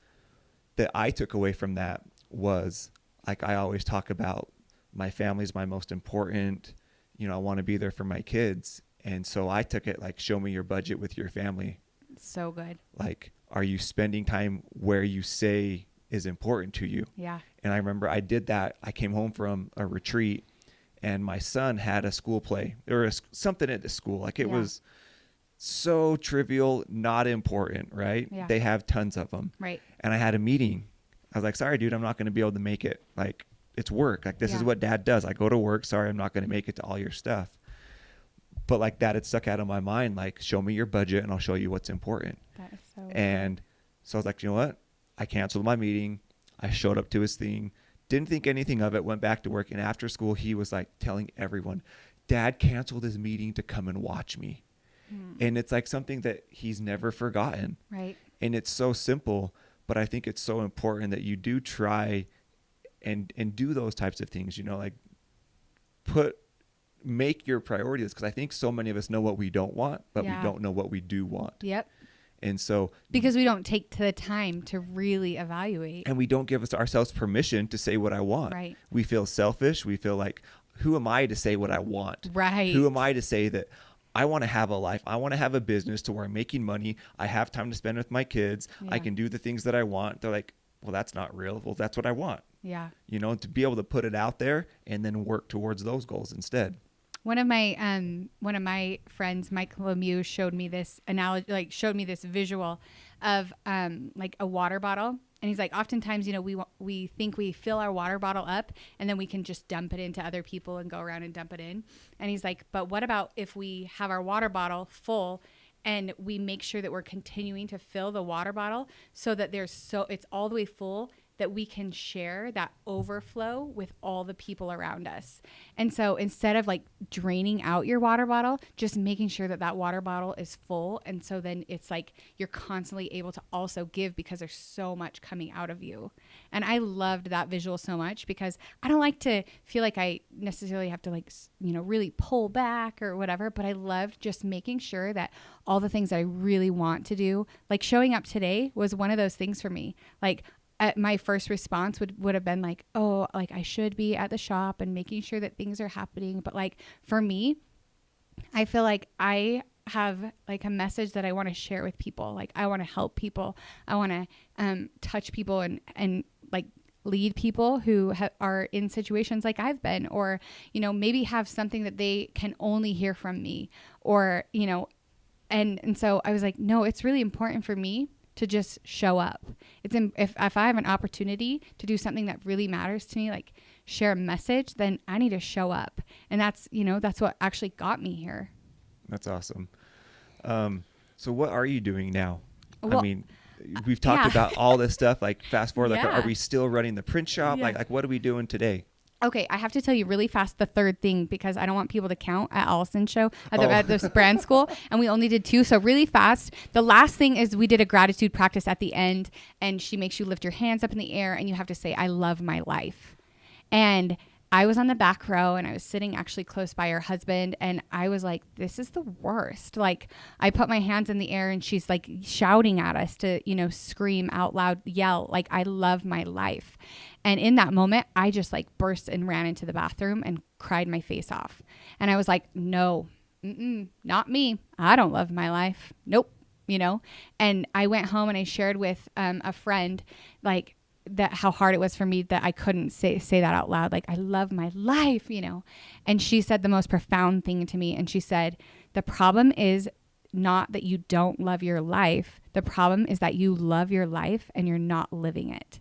that I took away from that was, I always talk about, my family's my most important, I want to be there for my kids. And so I took it show me your budget with your family. So good. Are you spending time where you say is important to you. Yeah. And I remember I did that. I came home from a retreat and my son had a school play or something at the school. Like it was so trivial, not important, right? Yeah. They have tons of them. Right. And I had a meeting. I was like, sorry, dude, I'm not going to be able to make it. Like, it's work. Like, this is what dad does. I go to work. Sorry, I'm not going to make it to all your stuff. But like that, it stuck out of my mind. Like, show me your budget and I'll show you what's important. That is so And so I was like, you know what? I canceled my meeting. I showed up to his thing. Didn't think anything of it. Went back to work. And after school, he was like telling everyone, Dad canceled his meeting to come and watch me. And it's like something that he's never forgotten. Right. And it's so simple, but I think it's so important that you do try and do those types of things, you know, like make your priorities. Cause I think so many of us know what we don't want, but we don't know what we do want. Yep. And so because we don't take the time to really evaluate, and we don't give ourselves permission to say what I want. Right. We feel selfish. We feel like, who am I to say what I want? Right. Who am I to say that I want to have a life? I want to have a business to where I'm making money. I have time to spend with my kids. I can do the things that I want. They're like, well, that's not real. Well, that's what I want. Yeah. You know, to be able to put it out there and then work towards those goals instead. One of my friends, Mike Lemieux, showed me this analogy, like showed me this visual of like a water bottle. And he's like, oftentimes, you know, we think we fill our water bottle up and then we can just dump it into other people and go around and dump it in. And he's like, but what about if we have our water bottle full and we make sure that we're continuing to fill the water bottle so that it's all the way full, that we can share that overflow with all the people around us. And so instead of like draining out your water bottle, just making sure that water bottle is full. And so then it's like you're constantly able to also give because there's so much coming out of you. And I loved that visual so much because I don't like to feel like I necessarily have to like, you know, really pull back or whatever, but I loved just making sure that all the things that I really want to do, like showing up today was one of those things for me. Like, my first response would have been like, oh, like I should be at the shop and making sure that things are happening. But like for me, I feel like I have like a message that I want to share with people. Like I want to help people. I want to touch people and like lead people who are in situations like I've been, or, you know, maybe have something that they can only hear from me, or, you know, and so I was like, no, it's really important for me to just show up. If I have an opportunity to do something that really matters to me, like share a message, then I need to show up. And that's, you know, that's what actually got me here. That's awesome. So what are you doing now? Well, I mean, we've talked about all this stuff, like fast forward, like, are we still running the print shop? Yeah. Like what are we doing today? Okay, I have to tell you really fast the third thing because I don't want people to count at Allison's show at this brand school, and we only did 2. So really fast, the last thing is we did a gratitude practice at the end, and she makes you lift your hands up in the air, and you have to say, I love my life. And I was on the back row and I was sitting actually close by her husband, and I was like, this is the worst. Like I put my hands in the air and she's like shouting at us to, you know, scream out loud, yell, like, I love my life. And in that moment, I just like burst and ran into the bathroom and cried my face off. And I was like, no, not me. I don't love my life. Nope. You know? And I went home and I shared with a friend, like, that how hard it was for me that I couldn't say that out loud. Like, I love my life, you know? And she said the most profound thing to me. And she said, the problem is not that you don't love your life. The problem is that you love your life and you're not living it.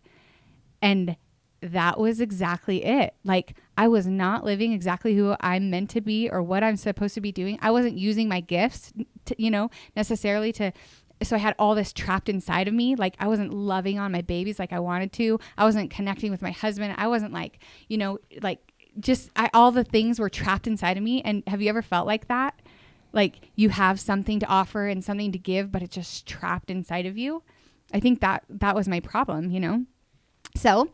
And that was exactly it. Like, I was not living exactly who I'm meant to be or what I'm supposed to be doing. I wasn't using my gifts to, you know, necessarily to. So I had all this trapped inside of me. Like, I wasn't loving on my babies like I wanted to. I wasn't connecting with my husband. I wasn't like, you know, like just all the things were trapped inside of me. And have you ever felt like that? Like you have something to offer and something to give, but it's just trapped inside of you. I think that was my problem, you know? So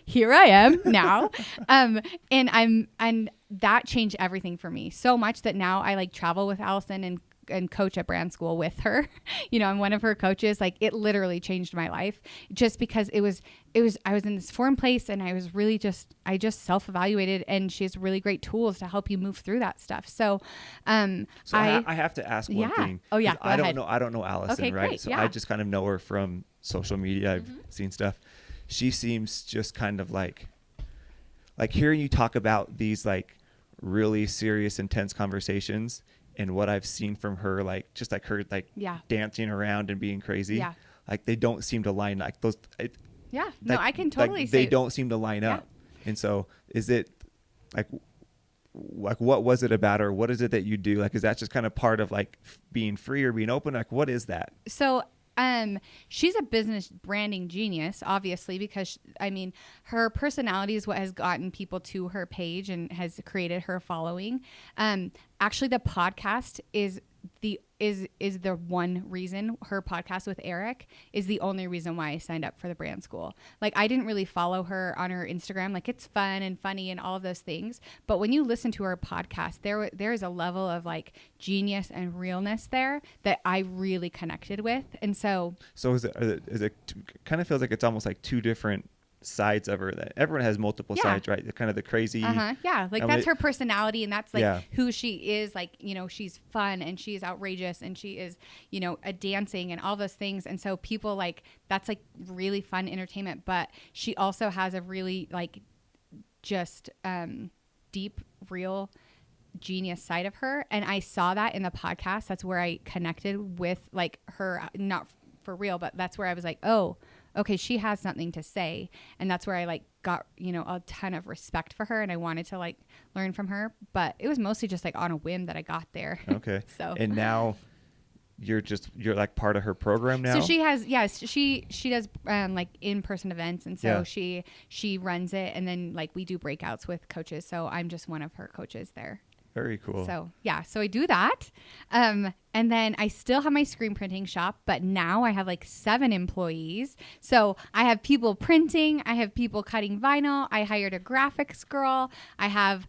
here I am now. And that changed everything for me so much that now I like travel with Allison and coach at brand school with her. You know, I'm one of her coaches. Like, it literally changed my life just because I was in this foreign place and I was really I just self-evaluated, and she has really great tools to help you move through that stuff. So, I have to ask one thing. Oh yeah. I don't know Allison, okay, right? Great. So yeah. I just kind of know her from social media. I've seen stuff. she seems just kind of like hearing you talk about these like really serious, intense conversations, and what I've seen from her, like just like her like dancing around and being crazy, like they don't seem to line like those. No, I can totally say they don't seem to line up. And so is it like what was it about, or what is it that you do? Like, is that just kind of part of like being free or being open? Like, what is that? So she's a business branding genius, obviously, because I mean, her personality is what has gotten people to her page and has created her following. Actually, the podcast is the one reason. Her podcast with Eric is the only reason why I signed up for the brand school. Like, I didn't really follow her on her Instagram. Like, it's fun and funny and all of those things, but when you listen to her podcast, there is a level of like genius and realness there that I really connected with. And so is it kind of feels like it's almost like two different sides of her, that everyone has multiple sides, right? The kind of the crazy like that's her personality, and that's like who she is. Like, you know, she's fun and she's outrageous and she is, you know, a dancing and all those things. And so people like, that's like really fun entertainment, but she also has a really like just deep, real genius side of her. And I saw that in the podcast. That's where I connected with like her, not for real, but that's where I was like, oh, okay, she has something to say. And that's where I like got, you know, a ton of respect for her, and I wanted to like learn from her, but it was mostly just like on a whim that I got there. Okay. So, and now you're like part of her program now. So she has, she does like in-person events. And so she runs it, and then like we do breakouts with coaches. So I'm just one of her coaches there. Very cool. So so I do that. And then I still have my screen printing shop, but now I have like 7 employees. So I have people printing, I have people cutting vinyl, I hired a graphics girl, I have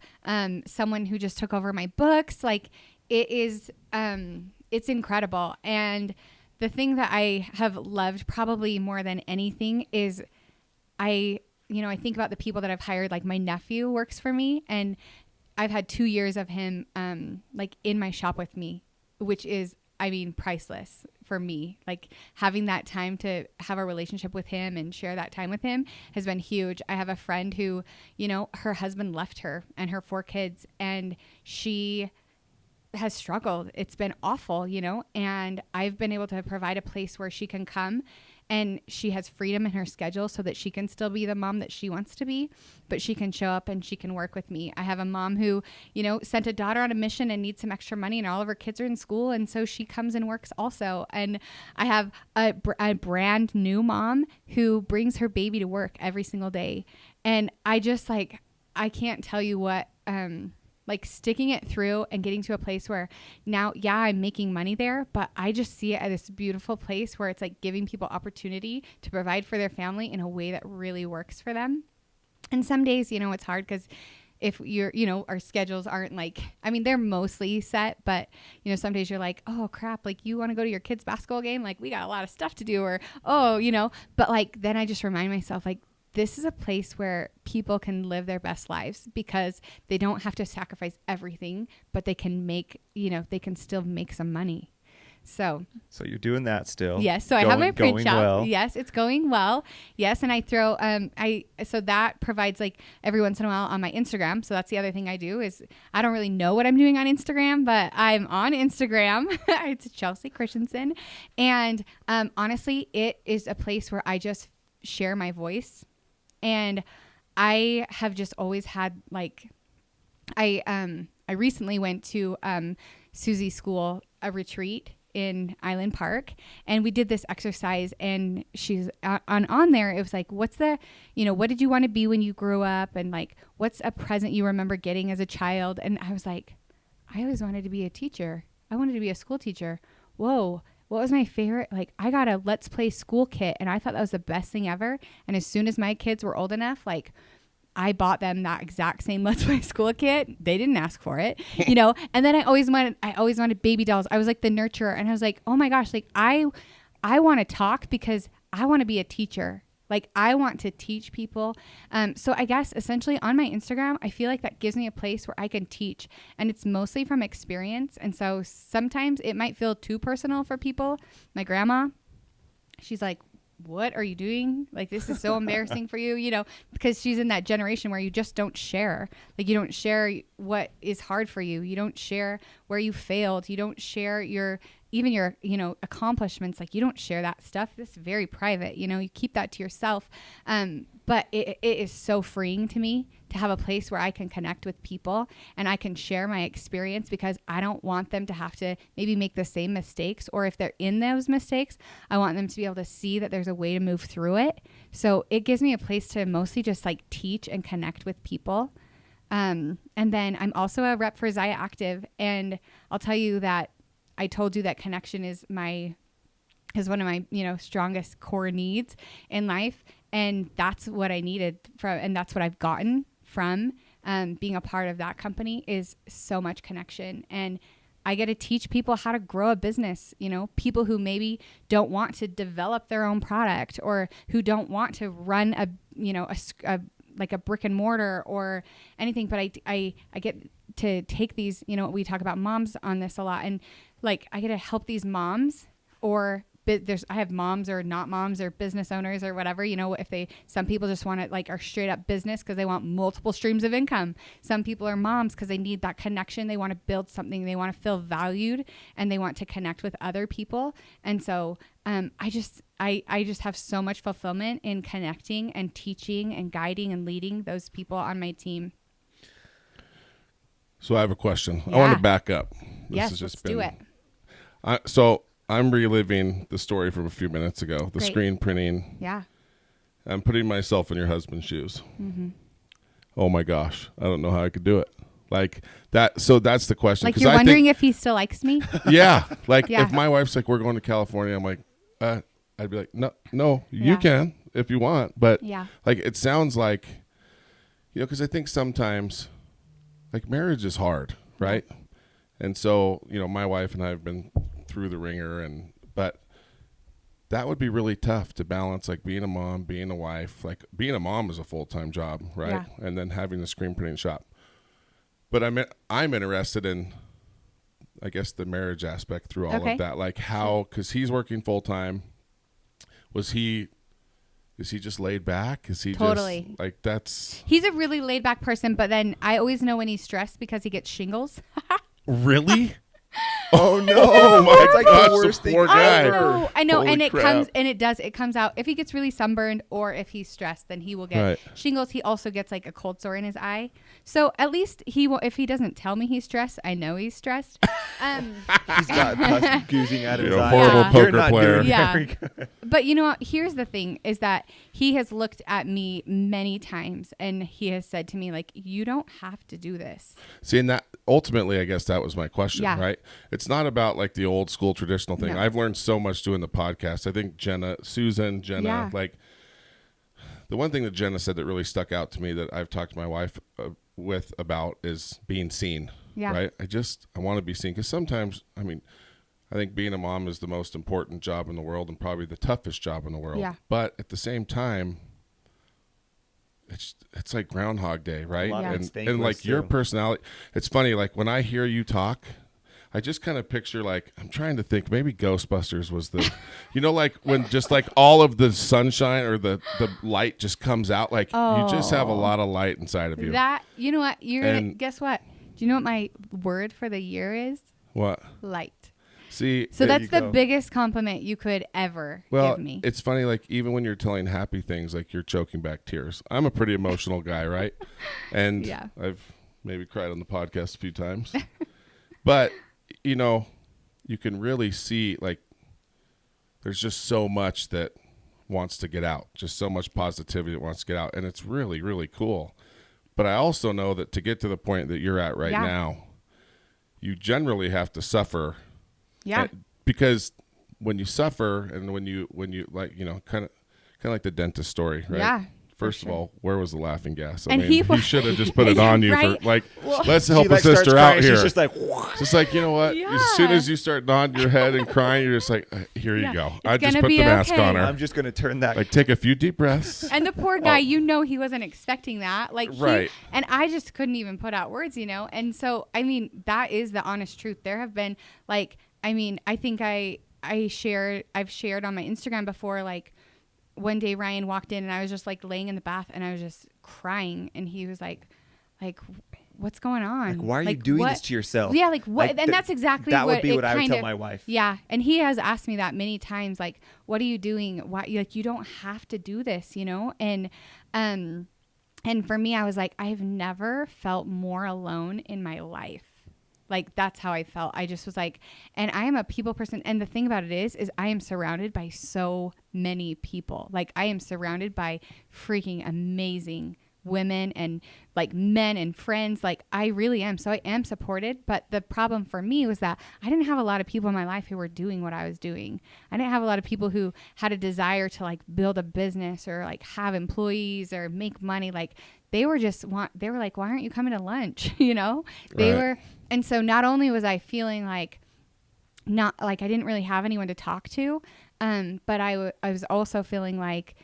someone who just took over my books. Like, it is, it's incredible. And the thing that I have loved probably more than anything is I think about the people that I've hired. Like, my nephew works for me, and I've had 2 years of him like in my shop with me, which is, I mean, priceless for me. Like, having that time to have a relationship with him and share that time with him has been huge. I have a friend who, you know, her husband left her and her 4 kids, and she has struggled. It's been awful, you know, and I've been able to provide a place where she can come, and she has freedom in her schedule so that she can still be the mom that she wants to be, but she can show up and she can work with me. I have a mom who, you know, sent a daughter on a mission and needs some extra money, and all of her kids are in school, and so she comes and works also. And I have a brand new mom who brings her baby to work every single day. And I just like, I can't tell you what, like sticking it through and getting to a place where now, I'm making money there, but I just see it as this beautiful place where it's like giving people opportunity to provide for their family in a way that really works for them. And some days, you know, it's hard because if you're, you know, our schedules aren't like, I mean, they're mostly set, but, you know, some days you're like, oh crap, like you want to go to your kid's basketball game? Like, we got a lot of stuff to do, or, oh, you know, but like, then I just remind myself, like, this is a place where people can live their best lives because they don't have to sacrifice everything, but they can make, you know, they can still make some money. So you're doing that still. Yes. So I have my print shop. Well. Yes, it's going well. Yes. And I throw, so that provides like every once in a while on my Instagram. So that's the other thing I do is I don't really know what I'm doing on Instagram, but I'm on Instagram. It's Chelsea Christensen. And honestly, it is a place where I just share my voice. And I have just always had like, I recently went to Susie's school, a retreat in Island Park, and we did this exercise, and she's on there. It was like, what's the, you know, what did you want to be when you grew up? And like, what's a present you remember getting as a child? And I was like, I always wanted to be a teacher. I wanted to be a school teacher. Whoa. What was my favorite? Like, I got a Let's Play school kit, and I thought that was the best thing ever. And as soon as my kids were old enough, like, I bought them that exact same Let's Play school kit. They didn't ask for it, you know? And then I always wanted baby dolls. I was like the nurturer, and I was like, oh my gosh, like I want to talk because I want to be a teacher. Like, I want to teach people. So I guess essentially on my Instagram, I feel like that gives me a place where I can teach, and it's mostly from experience. And so sometimes it might feel too personal for people. My grandma, she's like, what are you doing? Like, this is so embarrassing for you, you know, because she's in that generation where you just don't share. Like, you don't share what is hard for you. You don't share where you failed. You don't share even your, you know, accomplishments. Like, you don't share that stuff. It's very private, you know, you keep that to yourself. But it is so freeing to me to have a place where I can connect with people and I can share my experience, because I don't want them to have to maybe make the same mistakes, or if they're in those mistakes, I want them to be able to see that there's a way to move through it. So it gives me a place to mostly just like teach and connect with people. And then I'm also a rep for Zaya Active, and I'll tell you that I told you that connection is one of my, you know, strongest core needs in life. And that's what I needed and that's what I've gotten from being a part of that company, is so much connection. And I get to teach people how to grow a business, you know, people who maybe don't want to develop their own product, or who don't want to run a brick and mortar or anything. But I get to take these, you know, we talk about moms on this a lot, and like I get to help these moms, or I have moms or not moms or business owners or whatever, you know, some people just want to like are straight up business because they want multiple streams of income. Some people are moms because they need that connection. They want to build something. They want to feel valued, and they want to connect with other people. And so I just have so much fulfillment in connecting and teaching and guiding and leading those people on my team. So I have a question. Yeah. I want to back up. Let's do it. So I'm reliving the story from a few minutes ago, the screen printing. Yeah. I'm putting myself in your husband's shoes. Mm-hmm. Oh my gosh. I don't know how I could do it. Like that. So that's the question. Like, you're wondering if he still likes me? Yeah. Like if my wife's like, we're going to California, I'm like, I'd be like, no, you can if you want. But like, it sounds like, you know, cause I think sometimes like marriage is hard. Right. Yeah. And so, you know, my wife and I have been through the ringer, but that would be really tough to balance, like being a mom, being a wife. Like being a mom is a full-time job, right? Yeah. And then having the screen printing shop. But I'm interested in, I guess, the marriage aspect through all of that. Like how, because he's working full-time. Is he just laid back? Is he totally just like, he's a really laid back person, but then I always know when he's stressed because he gets shingles. Really? Oh no! It's like the worst thing. Poor guy. I know, Holy and it crap. comes out if he gets really sunburned, or if he's stressed, then he will get shingles. He also gets like a cold sore in his eye. So at least if he doesn't tell me he's stressed, I know he's stressed. He's got pus oozing out of his eye. Horrible poker player. Yeah. But you know what? Here's the thing: is that he has looked at me many times, and he has said to me, like, "You don't have to do this." See, and that ultimately, I guess that was my question, right? It's not about like the old school traditional thing. No. I've learned so much doing the podcast. I think Susan, like the one thing that Jenna said that really stuck out to me that I've talked to my wife with about is being seen. Yeah. Right. I want to be seen, because sometimes, I mean, I think being a mom is the most important job in the world and probably the toughest job in the world. Yeah. But at the same time, it's like Groundhog Day, right? And like your personality, it's funny. Like when I hear you talk, I just kind of picture, like, I'm trying to think, maybe Ghostbusters was the, you know, like when just like all of the sunshine or the light just comes out, like you just have a lot of light inside of you. That, you know what, guess what? Do you know what my word for the year is? What? Light. See, so that's the biggest compliment you could ever give me. It's funny, like even when you're telling happy things, like you're choking back tears. I'm a pretty emotional guy, right? And I've maybe cried on the podcast a few times. But, you know, you can really see, like, there's just so much that wants to get out, just so much positivity that wants to get out. And it's really, really cool. But I also know that to get to the point that you're at right now, you generally have to suffer. Yeah. Because when you suffer and when you like, you know, kind of like the dentist story, right? Yeah. First of all, where was the laughing gas? I mean, he should have just put it on you for like, let's help a sister out here. She's just like, you know what? Yeah. As soon as you start nodding your head and crying, you're just like, here you go. I just put the mask on her. I'm just going to turn that. Like, take a few deep breaths. And the poor guy, you know, he wasn't expecting that. Like, and I just couldn't even put out words, you know? And so, I mean, that is the honest truth. There have been like, I mean, I think I've shared on my Instagram before, like, one day Ryan walked in and I was just like laying in the bath and I was just crying. And he was like, what's going on? Like, why are you doing this to yourself? Yeah. Like what? And that's exactly that would be what I would tell my wife. Yeah. And he has asked me that many times. Like, what are you doing? Why? Like, you don't have to do this, you know? And for me, I was like, I've never felt more alone in my life. Like, that's how I felt. I just was like, and I am a people person. And the thing about it is I am surrounded by so many people. Like, I am surrounded by freaking amazing women and like men and friends. Like, I really am. So I am supported. But the problem for me was that I didn't have a lot of people in my life who were doing what I was doing. I didn't have a lot of people who had a desire to like build a business or like have employees or make money. Like, they were like, why aren't you coming to lunch? You know, they were. And so not only was I feeling like not like I didn't really have anyone to talk to, but I was also feeling like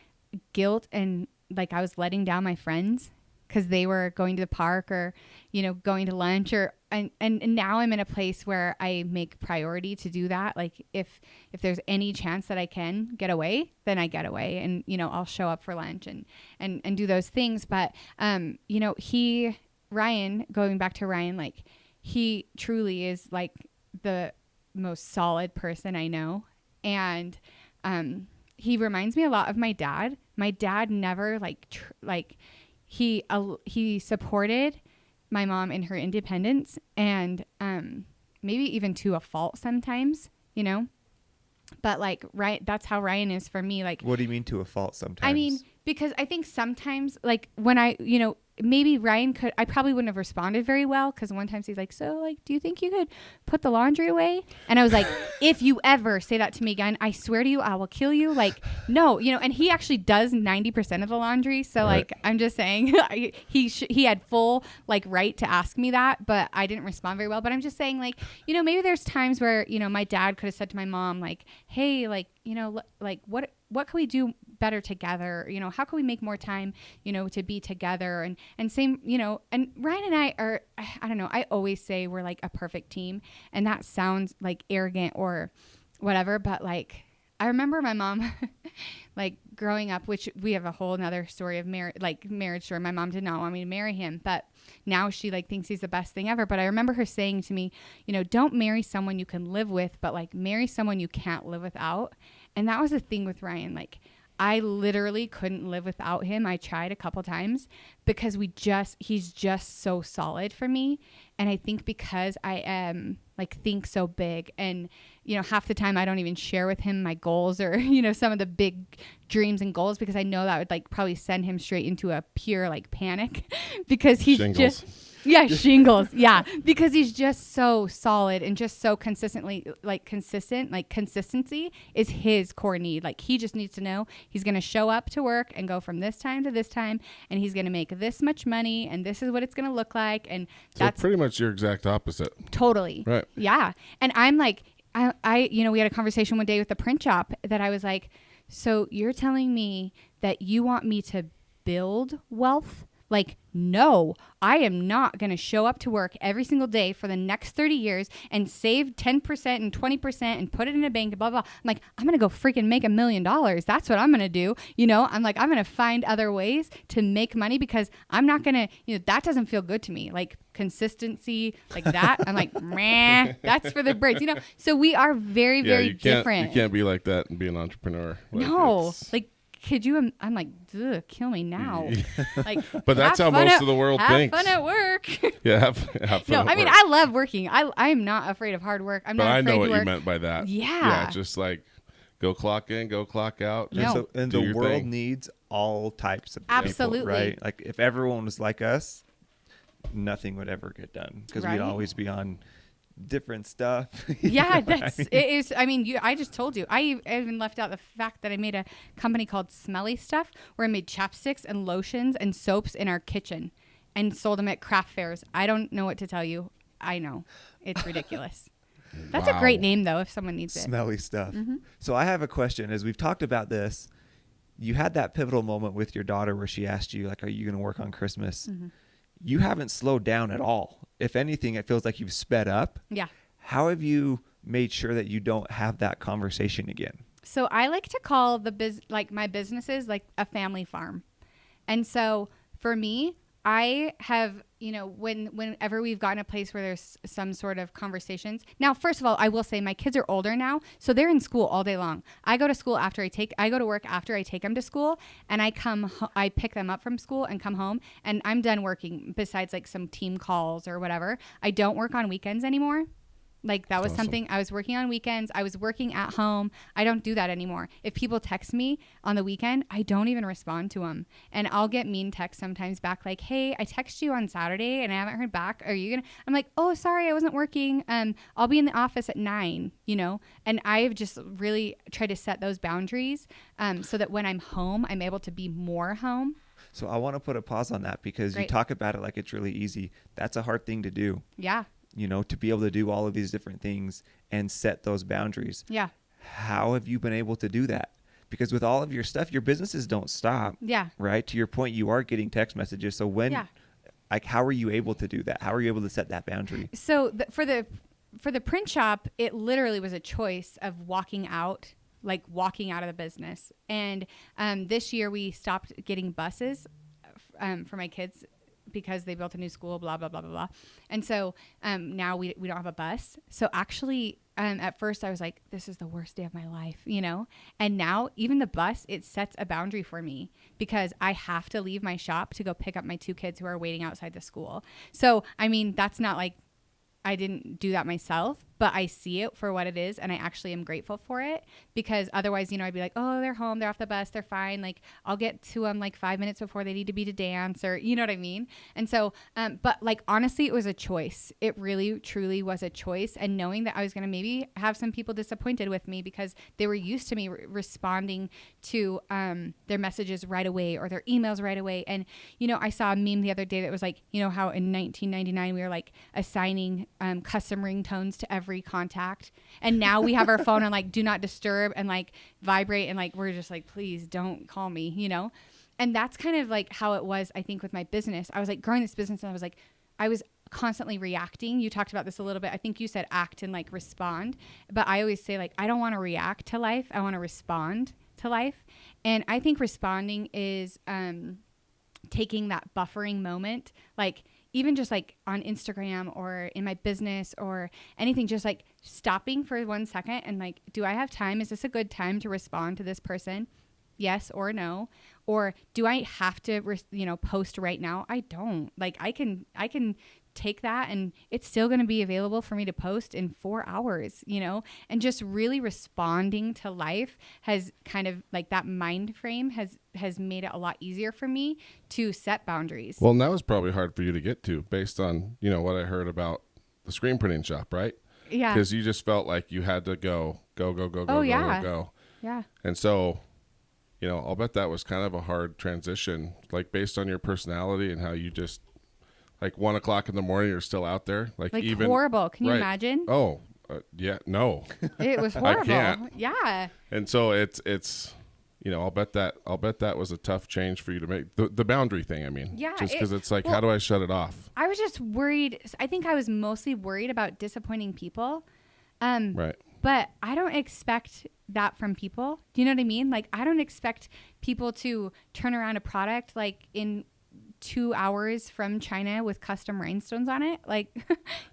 guilt and like I was letting down my friends because they were going to the park or, you know, going to lunch and now I'm in a place where I make priority to do that. Like if there's any chance that I can get away, then I get away and, you know, I'll show up for lunch and do those things. But, you know, Ryan, going back to Ryan, like he truly is like the most solid person I know. And, he reminds me a lot of my dad. My dad never he supported my mom in her independence and maybe even to a fault sometimes, you know. But like that's how Ryan is for me. Like, what do you mean to a fault sometimes? I mean, because I think sometimes like when maybe Ryan I probably wouldn't have responded very well because one time he's like, so like, do you think you could put the laundry away? And I was like, if you ever say that to me again, I swear to you, I will kill you. Like, no, you know, and he actually does 90% of the laundry. So like, I'm just saying he had full like right to ask me that, but I didn't respond very well. But I'm just saying like, you know, maybe there's times where, you know, my dad could have said to my mom, like, hey, like, you know, like what can we do better together? You know, how can we make more time, you know, to be together and same, you know, and Ryan and I are, I don't know, I always say we're like a perfect team and that sounds like arrogant or whatever. But like, I remember my mom like growing up, which we have a whole nother story of marriage story. My mom did not want me to marry him, but now she like thinks he's the best thing ever. But I remember her saying to me, you know, don't marry someone you can live with, but like marry someone you can't live without. And that was the thing with Ryan. Like, I literally couldn't live without him. I tried a couple times because he's just so solid for me. And I think because I am like think so big and, you know, half the time I don't even share with him my goals or, you know, some of the big dreams and goals because I know that would like probably send him straight into a pure like panic because he's Shingles. Shingles. Yeah. Because he's just so solid and just so consistent. Like consistency is his core need. Like he just needs to know he's going to show up to work and go from this time to this time and he's going to make this much money and this is what it's going to look like. And so that's pretty much your exact opposite. Totally. Right. Yeah. And I'm like, I you know, we had a conversation one day with the print shop that I was like, so you're telling me that you want me to build wealth? Like, no, I am not going to show up to work every single day for the next 30 years and save 10% and 20% and put it in a bank and blah, blah. I'm like, I'm going to go freaking make $1 million. That's what I'm going to do. You know, I'm like, I'm going to find other ways to make money because I'm not going to, you know, that doesn't feel good to me. Like consistency like that. I'm like, meh, that's for the birds, you know? So we are very, very different. You can't be like that and be an entrepreneur. Like, no, like, could you? I'm like, ugh, kill me now. Like, but that's how most of the world thinks. Have fun at work. Yeah, have fun. No, at I mean, work. I love working. I am not afraid of hard work. I'm but not I afraid know to what work. you meant by that. Yeah, just like go clock in, go clock out. No. And do the your world thing. needs all types of Absolutely. people, right? Like if everyone was like us, nothing would ever get done because Right? we'd always be on different stuff. Yeah, it is. I mean, I just told you. I even left out the fact that I made a company called Smelly Stuff where I made chapsticks and lotions and soaps in our kitchen and sold them at craft fairs. I don't know what to tell you. I know. It's ridiculous. That's a great name, though, if someone needs it. Smelly Stuff. Mm-hmm. So I have a question. As we've talked about this, you had that pivotal moment with your daughter where she asked you, like, are you going to work on Christmas? Mm-hmm. You haven't slowed down at all. If anything, it feels like you've sped up. Yeah. How have you made sure that you don't have that conversation again? So I like to call my businesses like a family farm. And so for me, I have, whenever we've gotten a place where there's some sort of conversations. Now, first of all, I will say my kids are older now, so they're in school all day long. I go to work after I take them to school, and I pick them up from school and come home, and I'm done working besides like some team calls or whatever. I don't work on weekends anymore. Like that was awesome. Something I was working on weekends. I was working at home. I don't do that anymore. If people text me on the weekend, I don't even respond to them. And I'll get mean texts sometimes back like, hey, I texted you on Saturday and I haven't heard back. Are you going to, I'm like, oh, sorry, I wasn't working. I'll be in the office at 9, and I've just really tried to set those boundaries so that when I'm home, I'm able to be more home. So I want to put a pause on that because you talk about it like it's really easy. That's a hard thing to do. Yeah. To be able to do all of these different things and set those boundaries. Yeah. How have you been able to do that? Because with all of your stuff, your businesses don't stop. Yeah. Right? To your point, you are getting text messages. So how are you able to do that? How are you able to set that boundary? So for the print shop, it literally was a choice of walking out of the business. And this year we stopped getting buses for my kids because they built a new school, blah, blah, blah, blah, blah. And so now we don't have a bus. So actually, at first I was like, this is the worst day of my life, And now even the bus, it sets a boundary for me because I have to leave my shop to go pick up my 2 kids who are waiting outside the school. So, I mean, that's not like I didn't do that myself, but I see it for what it is. And I actually am grateful for it because otherwise, I'd be like, oh, they're home. They're off the bus. They're fine. Like I'll get to them like 5 minutes before they need to be to dance or, you know what I mean? And so, but like, honestly, it was a choice. It really, truly was a choice. And knowing that I was going to maybe have some people disappointed with me because they were used to me responding to their messages right away or their emails right away. And, I saw a meme the other day that was like, how in 1999, we were like assigning custom ringtones to every contact, and now we have our phone on like do not disturb and like vibrate, and like we're just like, please don't call me, and that's kind of like how it was. I think with my business, I was like growing this business and I was constantly reacting. You talked about this a little bit. I think you said act and like respond, but I always say like I don't want to react to life, I want to respond to life. And I think responding is taking that buffering moment, like even just like on Instagram or in my business or anything, just like stopping for 1 second and like, do I have time? Is this a good time to respond to this person? Yes or no? Or do I have to, post right now? I don't. Like I can take that and it's still going to be available for me to post in 4 hours, and just really responding to life has kind of like that mind frame has made it a lot easier for me to set boundaries. Well, and that was probably hard for you to get to based on, what I heard about the screen printing shop, right? Yeah. Because you just felt like you had to go. Yeah. And so, I'll bet that was kind of a hard transition, like based on your personality and how you just, like 1 o'clock in the morning, you're still out there. Like even horrible. Can you imagine? Oh, yeah, no. It was horrible. I can't. Yeah. And so it's, I'll bet that was a tough change for you to make the boundary thing. I mean, yeah, just because it's like, how do I shut it off? I was just worried. I think I was mostly worried about disappointing people. Right. But I don't expect that from people. Do you know what I mean? Like, I don't expect people to turn around a product like in 2 hours from China with custom rhinestones on it. Like,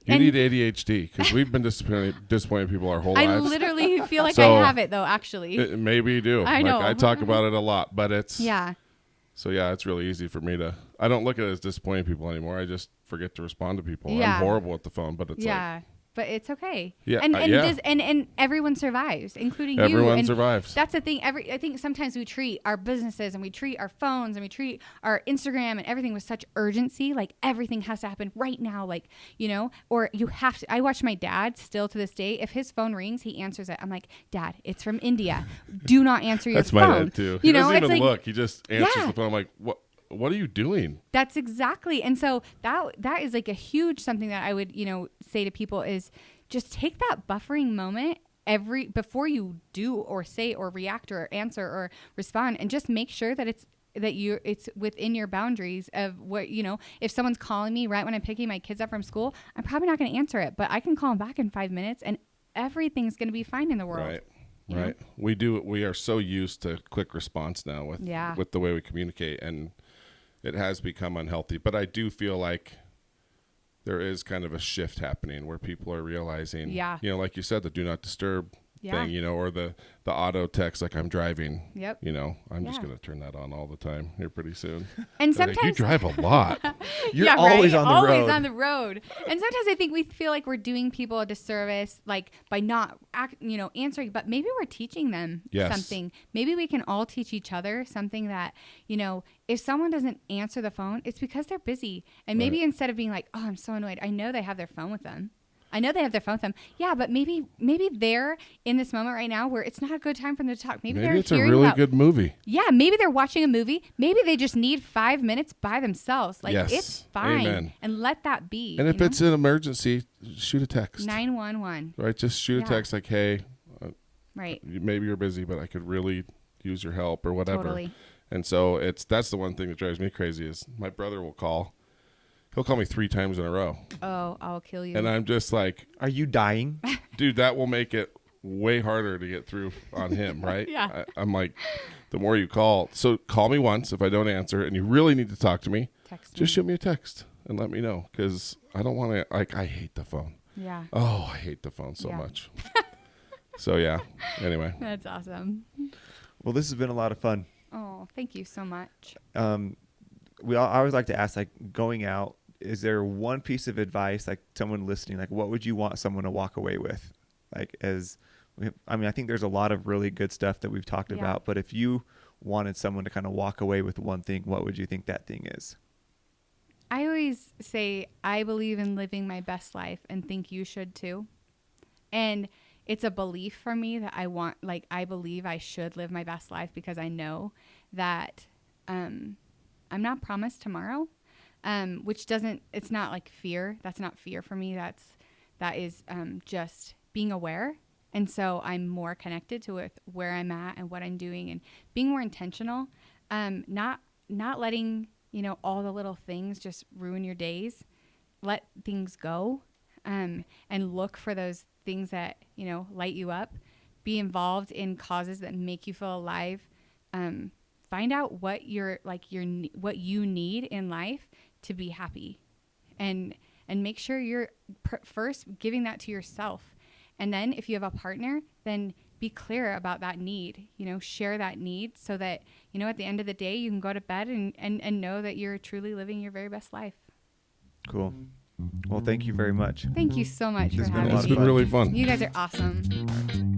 you need ADHD because we've been disappointing people our whole lives. I literally feel like I have it though, actually. Maybe you do. I know. I talk about it a lot, but it's. Yeah. So yeah, it's really easy for me to, I don't look at it as disappointing people anymore. I just forget to respond to people. Yeah. I'm horrible at the phone, but it's like. But it's okay. Yeah, and everyone survives, including you. Everyone survives. That's the thing. I think sometimes we treat our businesses and we treat our phones and we treat our Instagram and everything with such urgency. Like everything has to happen right now. Like, or you have to. I watch my dad still to this day. If his phone rings, he answers it. I'm like, Dad, it's from India. Do not answer your phone. That's my dad too. He doesn't even look. He just answers the phone. I'm like, what are you doing? That's exactly. And so that is like a huge something that I would, say to people is just take that buffering moment before you do or say or react or answer or respond, and just make sure that it's within your boundaries of what, if someone's calling me right when I'm picking my kids up from school, I'm probably not going to answer it, but I can call them back in 5 minutes and everything's going to be fine in the world. Right. you know? Right. We are so used to quick response now with the way we communicate, and it has become unhealthy. But I do feel like there is kind of a shift happening where people are realizing, like you said, the do not disturb thing, or the auto text, like I'm driving. Yep. I'm just going to turn that on all the time here pretty soon. And sometimes like, you drive a lot. You're always on the road. Always on the road. And sometimes I think we feel like we're doing people a disservice, like by not answering, but maybe we're teaching them something. Maybe we can all teach each other something that, if someone doesn't answer the phone, it's because they're busy. And maybe instead of being like, oh, I'm so annoyed, I know they have their phone with them. Yeah, but maybe they're in this moment right now where it's not a good time for them to talk. Maybe it's a really good movie. Yeah, maybe they're watching a movie. Maybe they just need 5 minutes by themselves. Like, it's fine. Amen. And let that be. And if it's an emergency, shoot a text. 911. Right, just shoot a text like, hey, right. Maybe you're busy, but I could really use your help or whatever. Totally. And so that's the one thing that drives me crazy is my brother will call. He'll call me 3 times in a row. Oh, I'll kill you. And I'm just like, are you dying? Dude, that will make it way harder to get through on him, right? Yeah. I'm like, the more you call. So call me once if I don't answer and you really need to talk to me. Just shoot me a text and let me know because I don't want to, I hate the phone. Yeah. Oh, I hate the phone so much. So, anyway. That's awesome. Well, this has been a lot of fun. Oh, thank you so much. I always like to ask, like, going out, is there one piece of advice, like someone listening, like what would you want someone to walk away with? Like I think there's a lot of really good stuff that we've talked about, but if you wanted someone to kind of walk away with one thing, what would you think that thing is? I always say, I believe in living my best life and think you should too. And it's a belief for me that I believe I should live my best life because I know that, I'm not promised tomorrow. It's not like fear. That's not fear for me. That is just being aware. And so I'm more connected with where I'm at and what I'm doing and being more intentional. Not letting, all the little things just ruin your days. Let things go. And look for those things that, light you up. Be involved in causes that make you feel alive. Find out what what you need in life to be happy, and make sure you're first giving that to yourself. And then if you have a partner, then be clear about that need, share that need so that, at the end of the day, you can go to bed and know that you're truly living your very best life. Cool. Well, thank you very much. Thank you so much for having me. It's been really fun. You guys are awesome.